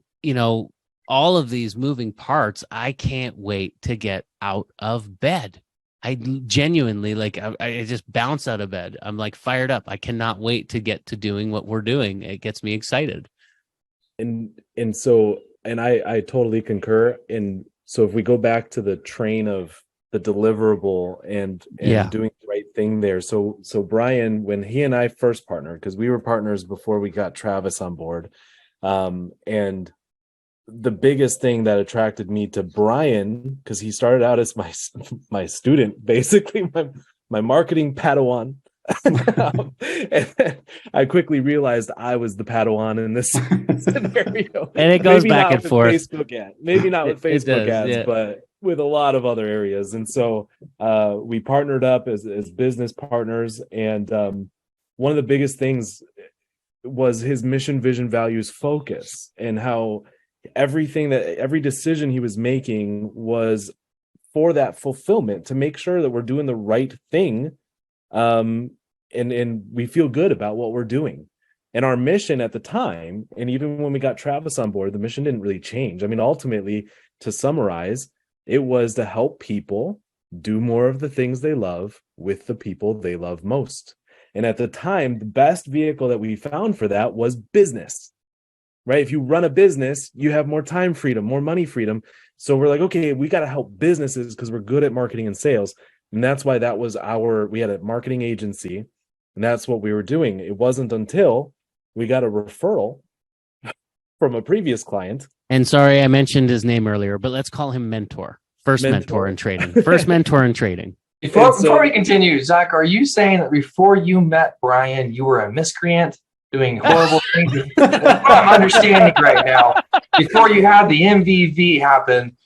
all of these moving parts, I can't wait to get out of bed. I genuinely, like, I just bounce out of bed. I'm like fired up. I cannot wait to get to doing what we're doing. It gets me excited. And I totally concur. And so if we go back to the train of the deliverable and doing the right thing there. So Brian, when he and I first partnered, because we were partners before we got Travis on board, and the biggest thing that attracted me to Brian, because he started out as my student, basically my marketing Padawan. And then I quickly realized I was the Padawan in this scenario. And it goes back and forth. Maybe not with Facebook ads, but with a lot of other areas. And so we partnered up as business partners. And one of the biggest things was his mission, vision, values, focus, and how every decision he was making was for that fulfillment, to make sure that we're doing the right thing. And we feel good about what we're doing. And our mission at the time, and even when we got Travis on board, the mission didn't really change. I mean, ultimately, to summarize, it was to help people do more of the things they love with the people they love most. And at the time, the best vehicle that we found for that was business, right? If you run a business, you have more time freedom, more money freedom. So we're like, okay, we got to help businesses because we're good at marketing and sales. And that's why we had a marketing agency, and that's what we were doing. It wasn't until we got a referral from a previous client. And sorry, I mentioned his name earlier, but let's call him Mentor. First mentor in trading. First mentor in trading. Before we continue, Zach, are you saying that before you met Brian, you were a miscreant doing horrible things? I'm understanding right now. Before you had the MVV happen.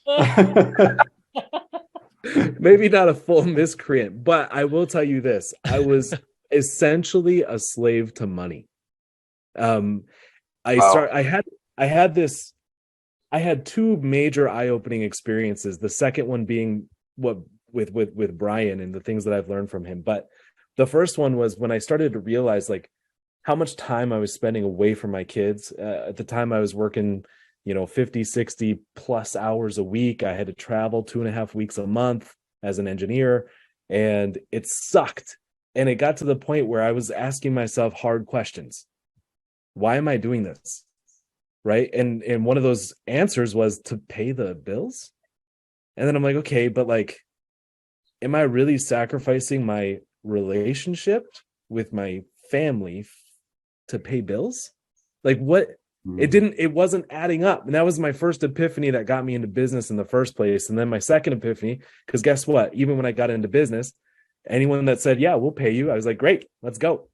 Maybe not a full miscreant, but I will tell you this. I was essentially a slave to money. I had two major eye-opening experiences. The second one being with Brian and the things that I've learned from him. But the first one was when I started to realize like how much time I was spending away from my kids. At the time I was working 50, 60 plus hours a week. I had to travel 2.5 weeks a month as an engineer, and it sucked. And it got to the point where I was asking myself hard questions. Why am I doing this? Right. And one of those answers was to pay the bills. And then I'm like, okay, but like, am I really sacrificing my relationship with my family to pay bills? Like what? It wasn't adding up. And that was my first epiphany that got me into business in the first place. And then my second epiphany, because guess what? Even when I got into business, anyone that said, yeah, we'll pay you, I was like, great, let's go.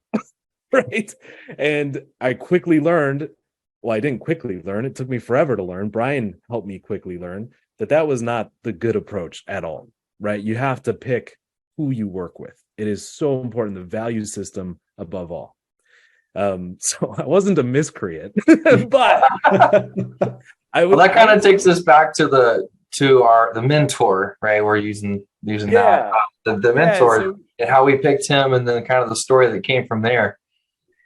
Right. And I quickly learned, well, I didn't quickly learn. It took me forever to learn. Brian helped me quickly learn that was not the good approach at all. Right. You have to pick who you work with. It is so important, the value system above all. So I wasn't a miscreant, but that kind of takes us back to the mentor, right? We're using that the mentor and how we picked him, and then kind of the story that came from there.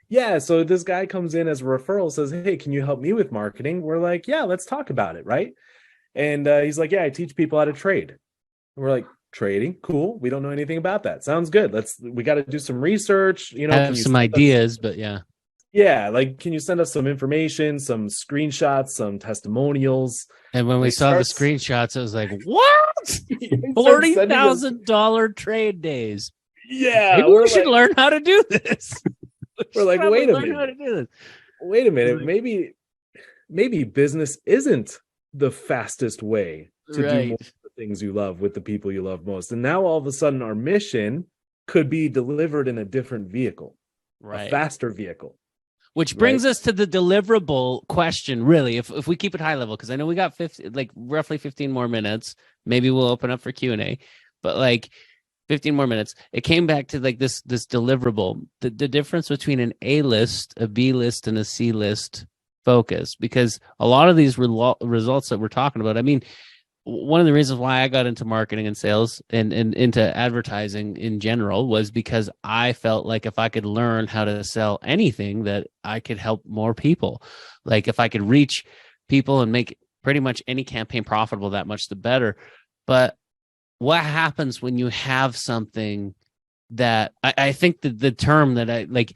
Yeah, so this guy comes in as a referral, says, "Hey, can you help me with marketing?" We're like, "Yeah, let's talk about it," right? And he's like, "Yeah, I teach people how to trade." And we're like, "Trading, cool. We don't know anything about that. Sounds good. We got to do some research. Have some ideas, but yeah." Yeah, like, can you send us some information, some screenshots, some testimonials? And when we saw the screenshots, I was like, what? $40,000 trade days. Yeah. Maybe we should learn how to do this. We're like, wait a minute. Wait a minute. Maybe business isn't the fastest way to do more of the things you love with the people you love most. And now all of a sudden our mission could be delivered in a different vehicle, a faster vehicle. Which brings us to the deliverable question, really, if we keep it high level, because I know we got roughly 15 more minutes. Maybe we'll open up for Q&A, but like 15 more minutes. It came back to like this deliverable, the difference between an A list, a B list, and a C list focus, because a lot of these results that we're talking about, I mean, one of the reasons why I got into marketing and sales and into advertising in general was because I felt like if I could learn how to sell anything, that I could help more people. Like if I could reach people and make pretty much any campaign profitable, that much the better. But what happens when you have something that I think that the term that I like,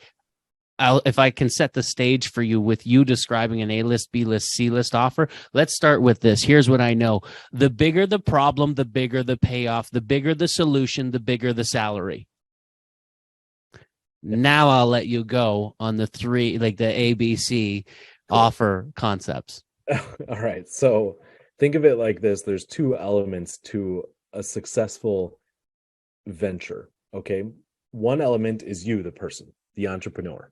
if I can set the stage for you with you describing an A-list, B-list, C-list offer, let's start with this. Here's what I know. The bigger the problem, the bigger the payoff, the bigger the solution, the bigger the salary. Now I'll let you go on the three, like the ABC offer concepts. All right. So think of it like this. There's two elements to a successful venture. Okay. One element is you, the person, the entrepreneur.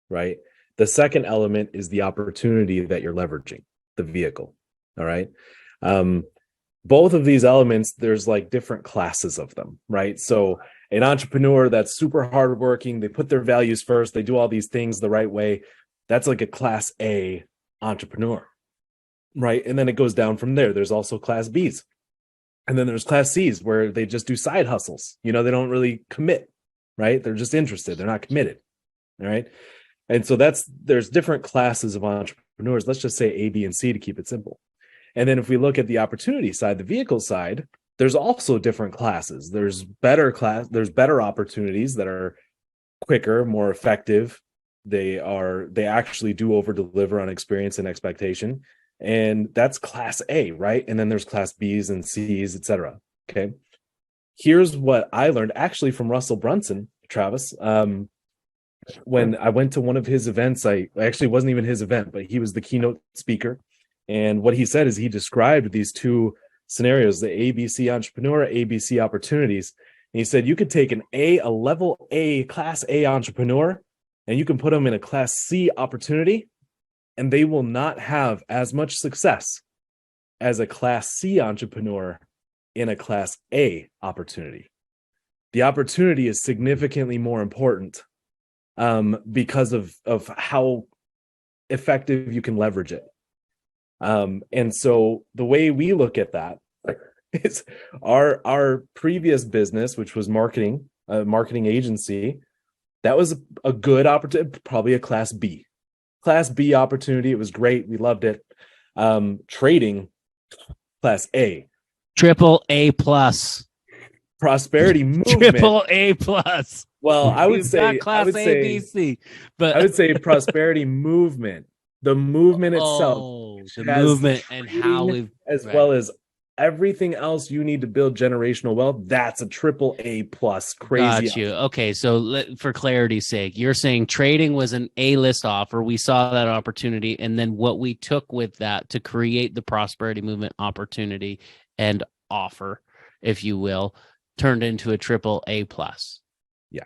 Right. The second element is the opportunity that you're leveraging, the vehicle. All right. Both of these elements, there's like different classes of them. Right. So an entrepreneur that's super hardworking, they put their values first, they do all these things the right way. That's like a class A entrepreneur. Right. And then it goes down from there. There's also class Bs. And then there's class Cs where they just do side hustles. They don't really commit. Right. They're just interested. They're not committed. All right. And so there's different classes of entrepreneurs. Let's just say A, B, and C to keep it simple. And then if we look at the opportunity side, the vehicle side, there's also different classes. There's better opportunities that are quicker, more effective. They actually do over deliver on experience and expectation. And that's class A, right? And then there's class Bs and Cs, etc. Okay. Here's what I learned actually from Russell Brunson, Travis. When I went to one of his events, I actually wasn't even his event, but he was the keynote speaker. And what he said is he described these two scenarios, the ABC entrepreneur, ABC opportunities. And he said, you could take a level A, class A entrepreneur, and you can put them in a class C opportunity, and they will not have as much success as a class C entrepreneur in a class A opportunity. The opportunity is significantly more important because of how effective you can leverage it. And so the way we look at that is our previous business, which was marketing agency, that was a good opportunity, probably a class B opportunity. It was great. We loved it. Trading, class A. Triple A plus. Prosperity movement. Triple A plus. Well, You've got class A, B, C, but I would say prosperity movement, the movement itself, the has movement and how we've as well as everything else you need to build generational wealth. That's a triple A plus. Crazy. Got you. Okay, so for clarity's sake, you're saying trading was an A-list offer. We saw that opportunity, and then what we took with that to create the prosperity movement opportunity and offer, if you will, turned into a triple A plus. Yeah,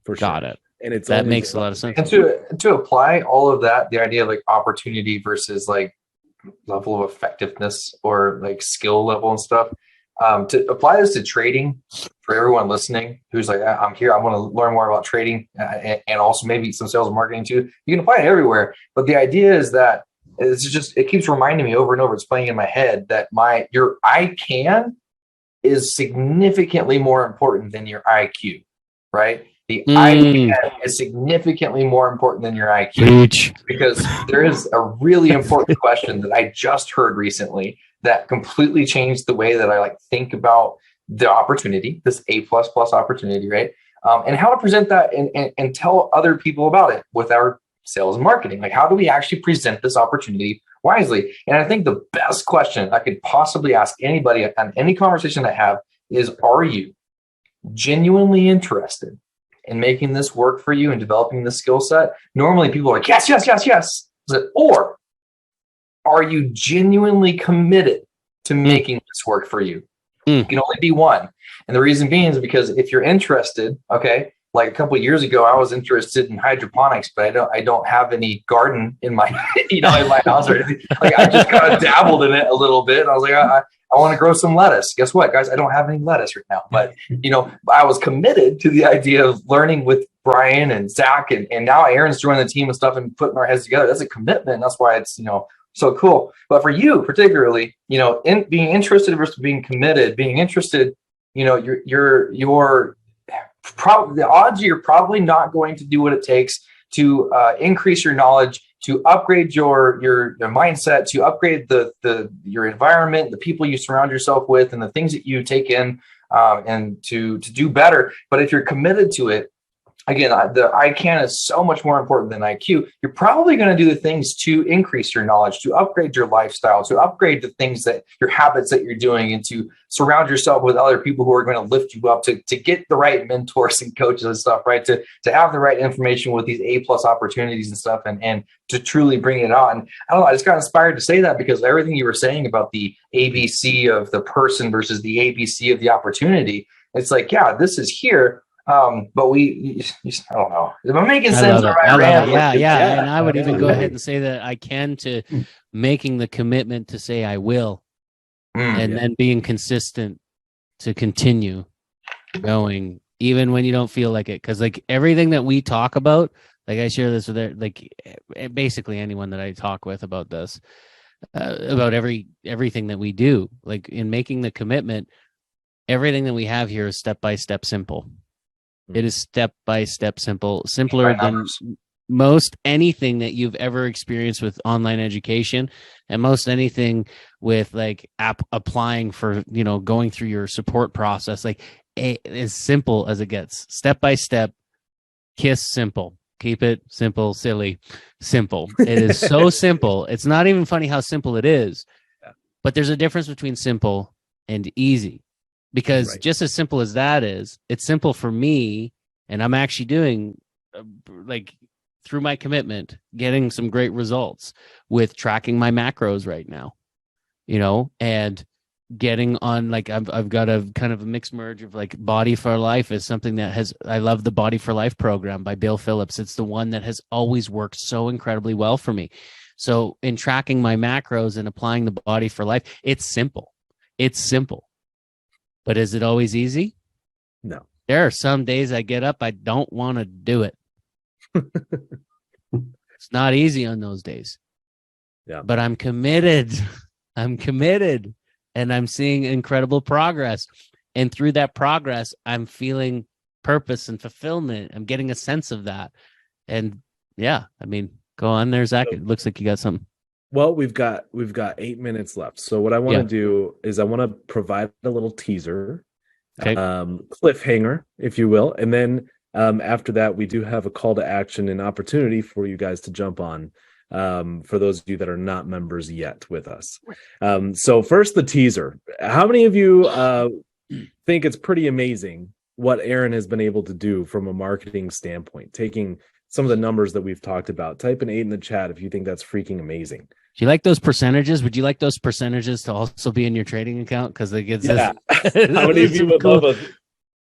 for sure. Got it. And it's that makes a lot of sense. And to apply all of that, the idea of like opportunity versus like level of effectiveness or like skill level and stuff, to apply this to trading for everyone listening who's like, I'm here, I want to learn more about trading, and also maybe some sales and marketing too. You can apply it everywhere, but the idea is that it keeps reminding me over and over. It's playing in my head that your I can is significantly more important than your IQ, right? The I can is significantly more important than your IQ, because there is a really important question that I just heard recently that completely changed the way that I like think about the opportunity, this A++ opportunity, right? And how to present that and tell other people about it with our sales and marketing. Like, how do we actually present this opportunity wisely? And I think the best question I could possibly ask anybody on any conversation I have is, are you genuinely interested in making this work for you and developing this skill set? Normally people are like, yes, yes, yes, yes. Or are you genuinely committed to making this work for you? It can only be one. And the reason being is because if you're interested, okay, like a couple of years ago, I was interested in hydroponics, but I don't have any garden in my, in my house or anything. Like, I just kind of dabbled in it a little bit. And I was like, I want to grow some lettuce. Guess what, guys? I don't have any lettuce right now. But, I was committed to the idea of learning with Brian and Zach. And now Aaron's joining the team and stuff and putting our heads together. That's a commitment. That's why it's, so cool. But for you particularly, in being interested versus being committed, being interested, you're probably, the odds you're probably not going to do what it takes to increase your knowledge, to upgrade your mindset, to upgrade your environment, the people you surround yourself with, and the things that you take in, and to do better. But if you're committed to it, again, the I can is so much more important than IQ. You're probably going to do the things to increase your knowledge, to upgrade your lifestyle, to upgrade the things that your habits that you're doing, and to surround yourself with other people who are going to lift you up, to get the right mentors and coaches and stuff, right? To have the right information with these A+ opportunities and stuff, and to truly bring it on. I don't know, I just got inspired to say that because everything you were saying about the ABC of the person versus the ABC of the opportunity, it's like, yeah, this is here. But I don't know. Am I making sense? Yeah. And I would even go ahead and say that I can, to making the commitment to say I will, and then being consistent to continue going, even when you don't feel like it. Because like everything that we talk about, like I share this with basically anyone that I talk with about this, about everything that we do, like in making the commitment, everything that we have here is step by step simple. It is step by step simple, simpler than most anything that you've ever experienced with online education, and most anything with like applying for, going through your support process. Like as simple as it gets, step by step, KISS simple. Keep it simple, silly, simple. It is so simple. It's not even funny how simple it is, but there's a difference between simple and easy. Because just as simple as that is, it's simple for me, and I'm actually doing, through my commitment, getting some great results with tracking my macros right now, and getting on, I've got a kind of a mixed merge of Body for Life is something that I love the Body for Life program by Bill Phillips. It's the one that has always worked so incredibly well for me. So in tracking my macros and applying the Body for Life, it's simple. It's simple. But is it always easy? No. There are some days I get up, I don't want to do it. It's not easy on those days. Yeah. But I'm committed. And I'm seeing incredible progress. And through that progress, I'm feeling purpose and fulfillment. I'm getting a sense of that. And yeah, go on there, Zach. It looks like you got something. Well, we've got 8 minutes left. So what I want to do is I want to provide a little teaser, cliffhanger, if you will, and then After that, we do have a call to action and opportunity for you guys to jump on, for those of you that are not members yet with us. So first, the teaser. How many of you think it's pretty amazing what Aaron has been able to do from a marketing standpoint, taking some of the numbers that we've talked about? Type an 8 in the chat if you think that's freaking amazing. Do you like those percentages? Would you like those percentages to also be in your trading account? Because it gets How many of you would love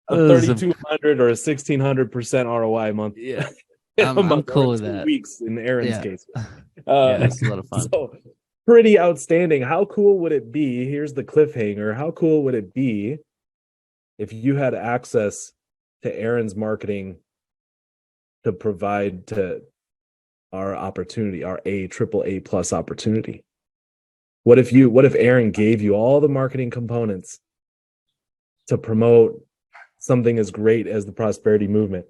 a 3,200 or a 1,600% ROI a month? Yeah, I'm cool with that. Weeks in Aaron's case. Yeah, it's a lot of fun. So pretty outstanding. How cool would it be? Here's the cliffhanger. How cool would it be if you had access to Aaron's marketing to provide to our opportunity, our AAA plus opportunity? What if Aaron gave you all the marketing components to promote something as great as the prosperity movement?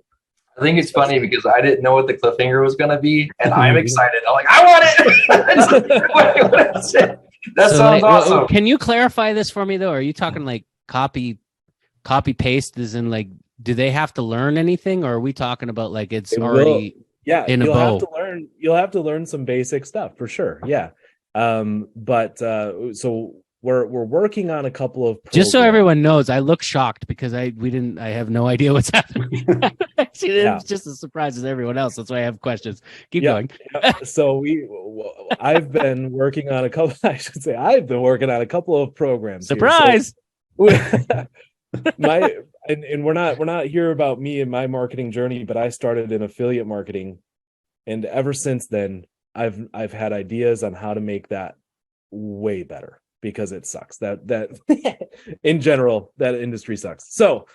I think it's funny because I didn't know what the cliffhanger was going to be, and I'm excited. I'm like, I want it. That sounds awesome. Can you clarify this for me though? Are you talking like copy paste? As in, like, do they have to learn anything, or are we talking about like it's already in a bow? You'll have to learn some basic stuff for sure. Yeah. So we're working on a couple of programs. Just so everyone knows, I look shocked because I have no idea what's happening. It's just as surprised as everyone else. That's why I have questions. Keep going. So I've been working on a couple. I've been working on a couple of programs. Surprise! We're not here about me and my marketing journey, but I started in affiliate marketing, and ever since then, I've had ideas on how to make that way better, because it sucks. That in general, that industry sucks. So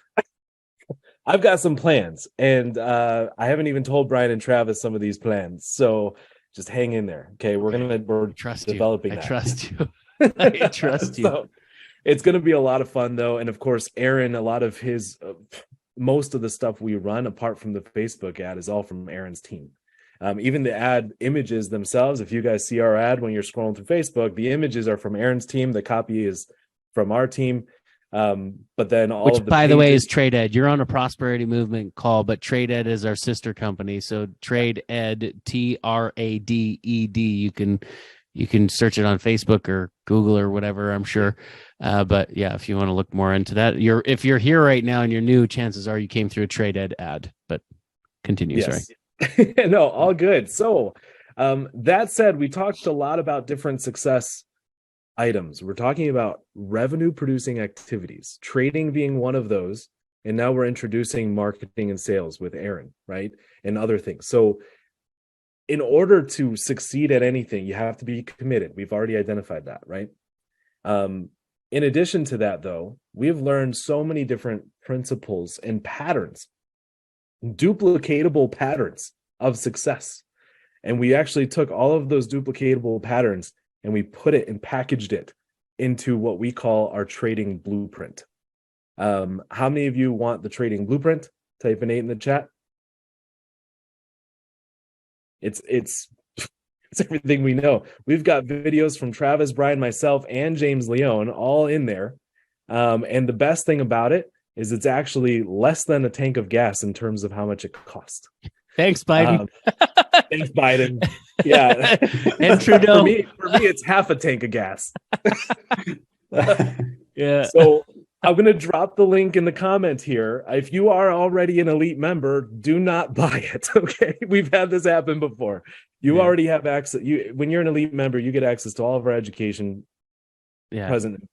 I've got some plans, and I haven't even told Brian and Travis some of these plans. So just hang in there. Okay. We're developing that. I trust you. I trust you. So it's going to be a lot of fun though. And of course, Aaron, a lot of his, most of the stuff we run apart from the Facebook ad is all from Aaron's team. Even the ad images themselves, if you guys see our ad when you're scrolling through Facebook, the images are from Aaron's team. The copy is from our team. But then which, by the way, is Trade Ed. You're on a prosperity movement call, but Trade Ed is our sister company. So Trade Ed, TRADED. You can search it on Facebook or Google or whatever, I'm sure. But yeah, if you want to look more into that, if you're here right now and you're new, chances are you came through a Trade Ed ad. But continue. Yes. Sorry. No, all good. So that said, we talked a lot about different success items. We're talking about revenue producing activities, trading being one of those. And now we're introducing marketing and sales with Aaron, right? And other things. So in order to succeed at anything, you have to be committed. We've already identified that, right? In addition to that, though, we've learned so many different principles and patterns, duplicatable patterns of success. And we actually took all of those duplicatable patterns and we put it and packaged it into what we call our trading blueprint. How many of you want the trading blueprint? Type an 8 in the chat. It's everything we know. We've got videos from Travis, Brian, myself, and James Leone all in there. And the best thing about it is it's actually less than a tank of gas in terms of how much it costs. Thanks, Biden. Thanks, Biden. Yeah. And Trudeau. For me, it's half a tank of gas. Yeah. So I'm going to drop the link in the comment here. If you are already an elite member, do not buy it. Okay. We've had this happen before. You already have access. When you're an elite member, you get access to all of our education present.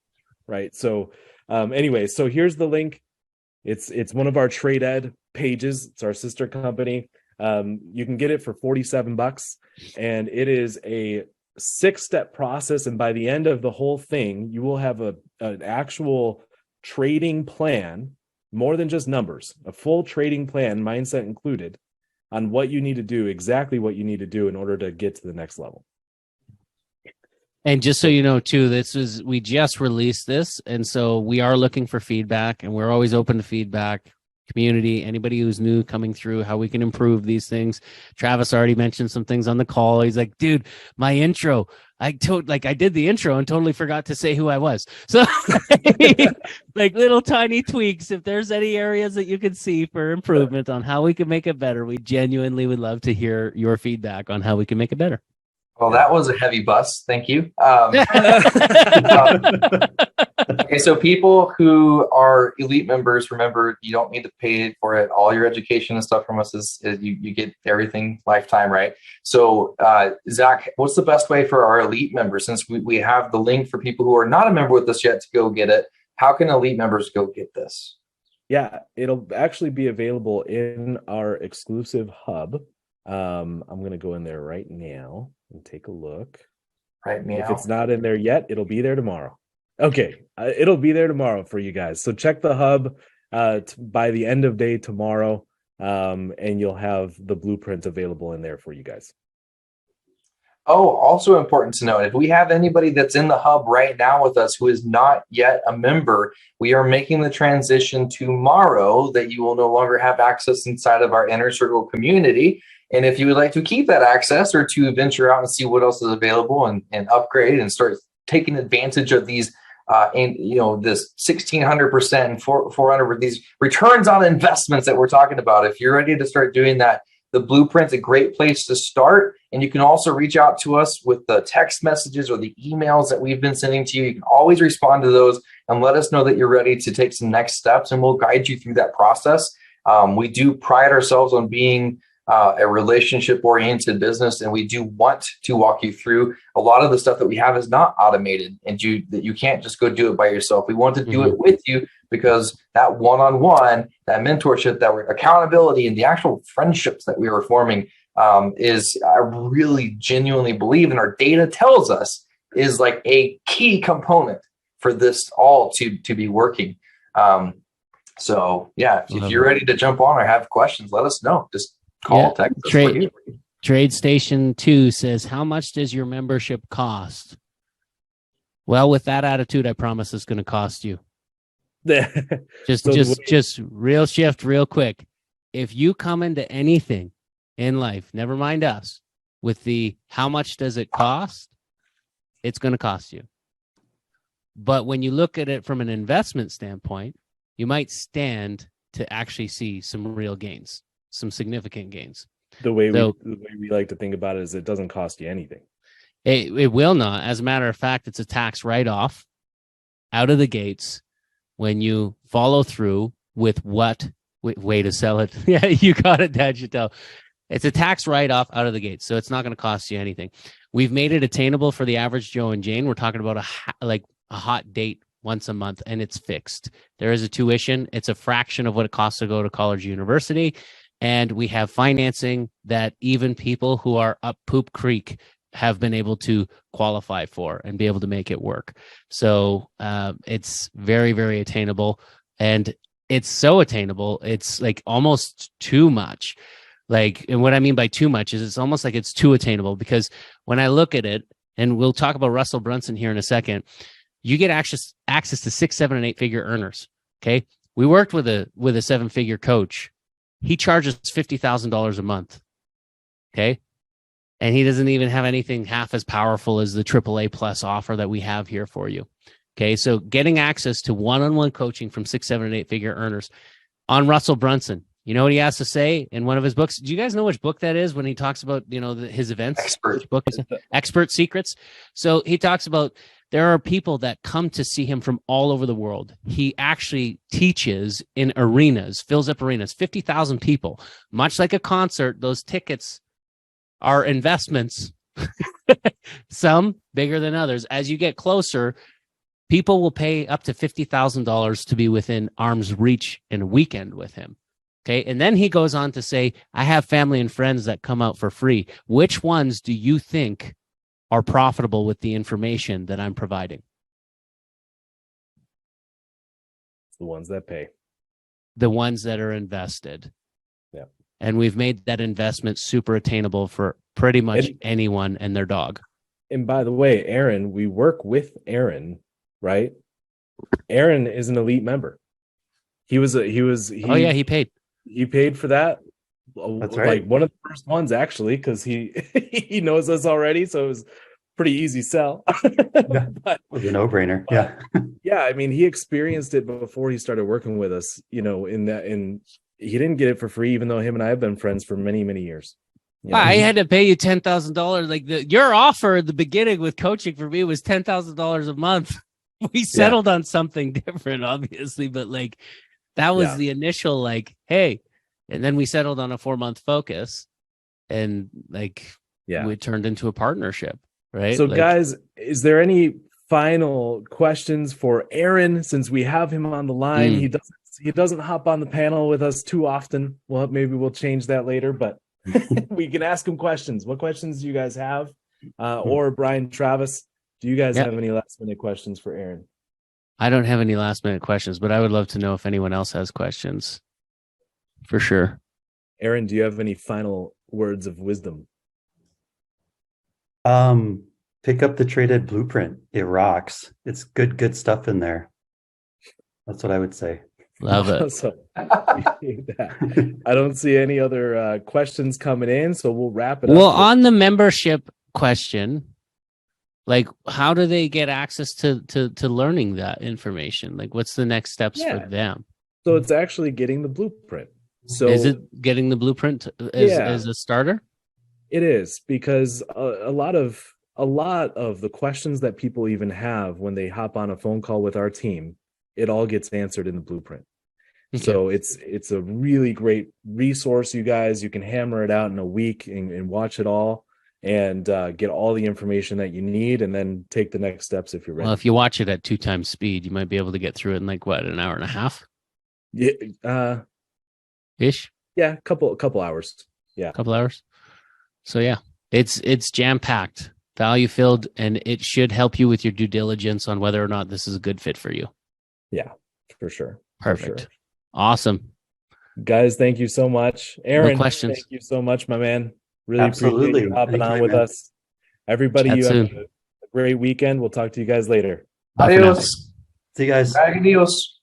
Right. So anyway, so here's the link. It's one of our Trade Ed pages. It's our sister company. You can get it for $47, and it is a 6-step process. And by the end of the whole thing, you will have an actual trading plan, more than just numbers, a full trading plan, mindset included, on what you need to do, exactly what you need to do in order to get to the next level. And just so you know, too, we just released this. And so we are looking for feedback, and we're always open to feedback. community, anybody who's new coming through, how we can improve these things. Travis already mentioned some things on the call. He's like, dude, my intro, I did the intro and totally forgot to say who I was. So like little tiny tweaks. If there's any areas that you can see for improvement on how we can make it better, we genuinely would love to hear your feedback on how we can make it better. Well, that was a heavy bus. Thank you. Okay, so people who are elite members, remember, you don't need to pay for it. All your education and stuff from us is you get everything lifetime, right? So, Zach, what's the best way for our elite members? Since we have the link for people who are not a member with us yet to go get it, how can elite members go get this? Yeah, it'll actually be available in our exclusive hub. I'm going to go in there right now and take a look. Right now. If it's not in there yet, it'll be there tomorrow. Okay, it'll be there tomorrow for you guys. So check the hub by the end of day tomorrow, and you'll have the blueprint available in there for you guys. Oh, also important to note, if we have anybody that's in the hub right now with us who is not yet a member, we are making the transition tomorrow that you will no longer have access inside of our Inner Circle community. And if you would like to keep that access or to venture out and see what else is available and upgrade and start taking advantage of these, this 1,600% and 400, these returns on investments that we're talking about, if you're ready to start doing that, the blueprint's a great place to start. And you can also reach out to us with the text messages or the emails that we've been sending to you. You can always respond to those and let us know that you're ready to take some next steps, and we'll guide you through that process. We do pride ourselves on being a relationship-oriented business, and we do want to walk you through a lot of the stuff that we have is not automated, and you can't just go do it by yourself. We want to do it with you, because that one-on-one, that mentorship, that accountability, and the actual friendships that we are forming is, I really genuinely believe, and our data tells us, is like a key component for this all to be working. So yeah, if you're ready to jump on or have questions, let us know. Just call, text us. Trade Station 2 says, how much does your membership cost? Well, with that attitude, I promise it's going to cost you. just real shift real quick. If you come into anything in life, never mind us, with the how much does it cost, it's going to cost you. But when you look at it from an investment standpoint, you might stand to actually see some real gains, some significant gains. The way we like to think about it is it doesn't cost you anything. It will not. As a matter of fact, it's a tax write-off out of the gates when you follow through with what way to sell it. Yeah, you got it, Dad Chatel. It's a tax write-off out of the gates, so it's not going to cost you anything. We've made it attainable for the average Joe and Jane. We're talking about a hot date once a month, and it's fixed. There is a tuition. It's a fraction of what it costs to go to college or university. And we have financing that even people who are up Poop Creek have been able to qualify for and be able to make it work. So it's very, very attainable. And it's so attainable, it's like almost too much. And what I mean by too much is it's almost like it's too attainable, because when I look at it, and we'll talk about Russell Brunson here in a second, you get access to 6, 7, and 8-figure earners. Okay. We worked with a 7-figure coach. He charges $50,000 a month. Okay. And he doesn't even have anything half as powerful as the AAA plus offer that we have here for you. Okay. So getting access to one-on-one coaching from 6, 7, and 8-figure earners. On Russell Brunson, you know what he has to say in one of his books? Do you guys know which book that is when he talks about, his events? Which book is it? Expert Secrets. So he talks about there are people that come to see him from all over the world. He actually teaches in arenas, fills up arenas, 50,000 people. Much like a concert, those tickets are investments, some bigger than others. As you get closer, people will pay up to $50,000 to be within arm's reach in a weekend with him. Okay. And then he goes on to say, I have family and friends that come out for free. Which ones do you think are profitable with the information that I'm providing? The ones that pay. The ones that are invested. Yeah. And we've made that investment super attainable for pretty much anyone and their dog. And by the way, Aaron, we work with Aaron, right? Aaron is an elite member. Oh yeah, he paid. he paid for that. That's right. Like one of the first ones actually, because he he knows us already, so it was pretty easy sell. Yeah, But, it was a no-brainer. but Yeah. yeah, I mean, he experienced it before he started working with us, in he didn't get it for free, even though him and I have been friends for many, many years. I had to pay you $10,000. Like your offer at the beginning with coaching for me was $10,000 a month. We settled on something different, obviously, but like that was the initial like, hey, and then we settled on a 4-month focus, and like we turned into a partnership, right? So, like, guys, is there any final questions for Aaron, since we have him on the line? He doesn't hop on the panel with us too often. Well, maybe we'll change that later, but we can ask him questions. What questions do you guys have? Or Brian, Travis, do you guys have any last minute questions for Aaron? I don't have any last minute questions, but I would love to know if anyone else has questions. For sure. Aaron, do you have any final words of wisdom? Pick up the Traded Blueprint. It rocks. It's good stuff in there. That's what I would say. Love it. Awesome. I don't see any other questions coming in, so we'll wrap it up. Well, on the membership question, like how do they get access to learning that information? Like what's the next steps for them? So it's actually getting the blueprint. So is it getting the blueprint as a starter? It is, because a lot of the questions that people even have when they hop on a phone call with our team, it all gets answered in the blueprint. Okay. So it's a really great resource, you guys. You can hammer it out in a week and watch it all and get all the information that you need, and then take the next steps if you're ready. Well, if you watch it at 2 times speed, you might be able to get through it in like what, an hour and a half? Yeah. Ish. Yeah, couple hours. Yeah. Couple hours. So yeah, it's jam-packed, value-filled, and it should help you with your due diligence on whether or not this is a good fit for you. Yeah, for sure. Perfect. For sure. Awesome. Guys, thank you so much. Aaron, no questions. Thank you so much, my man. Really Absolutely. appreciate you hopping on with us. Everybody, you have a great weekend. We'll talk to you guys later. Adios. See you guys. Adios.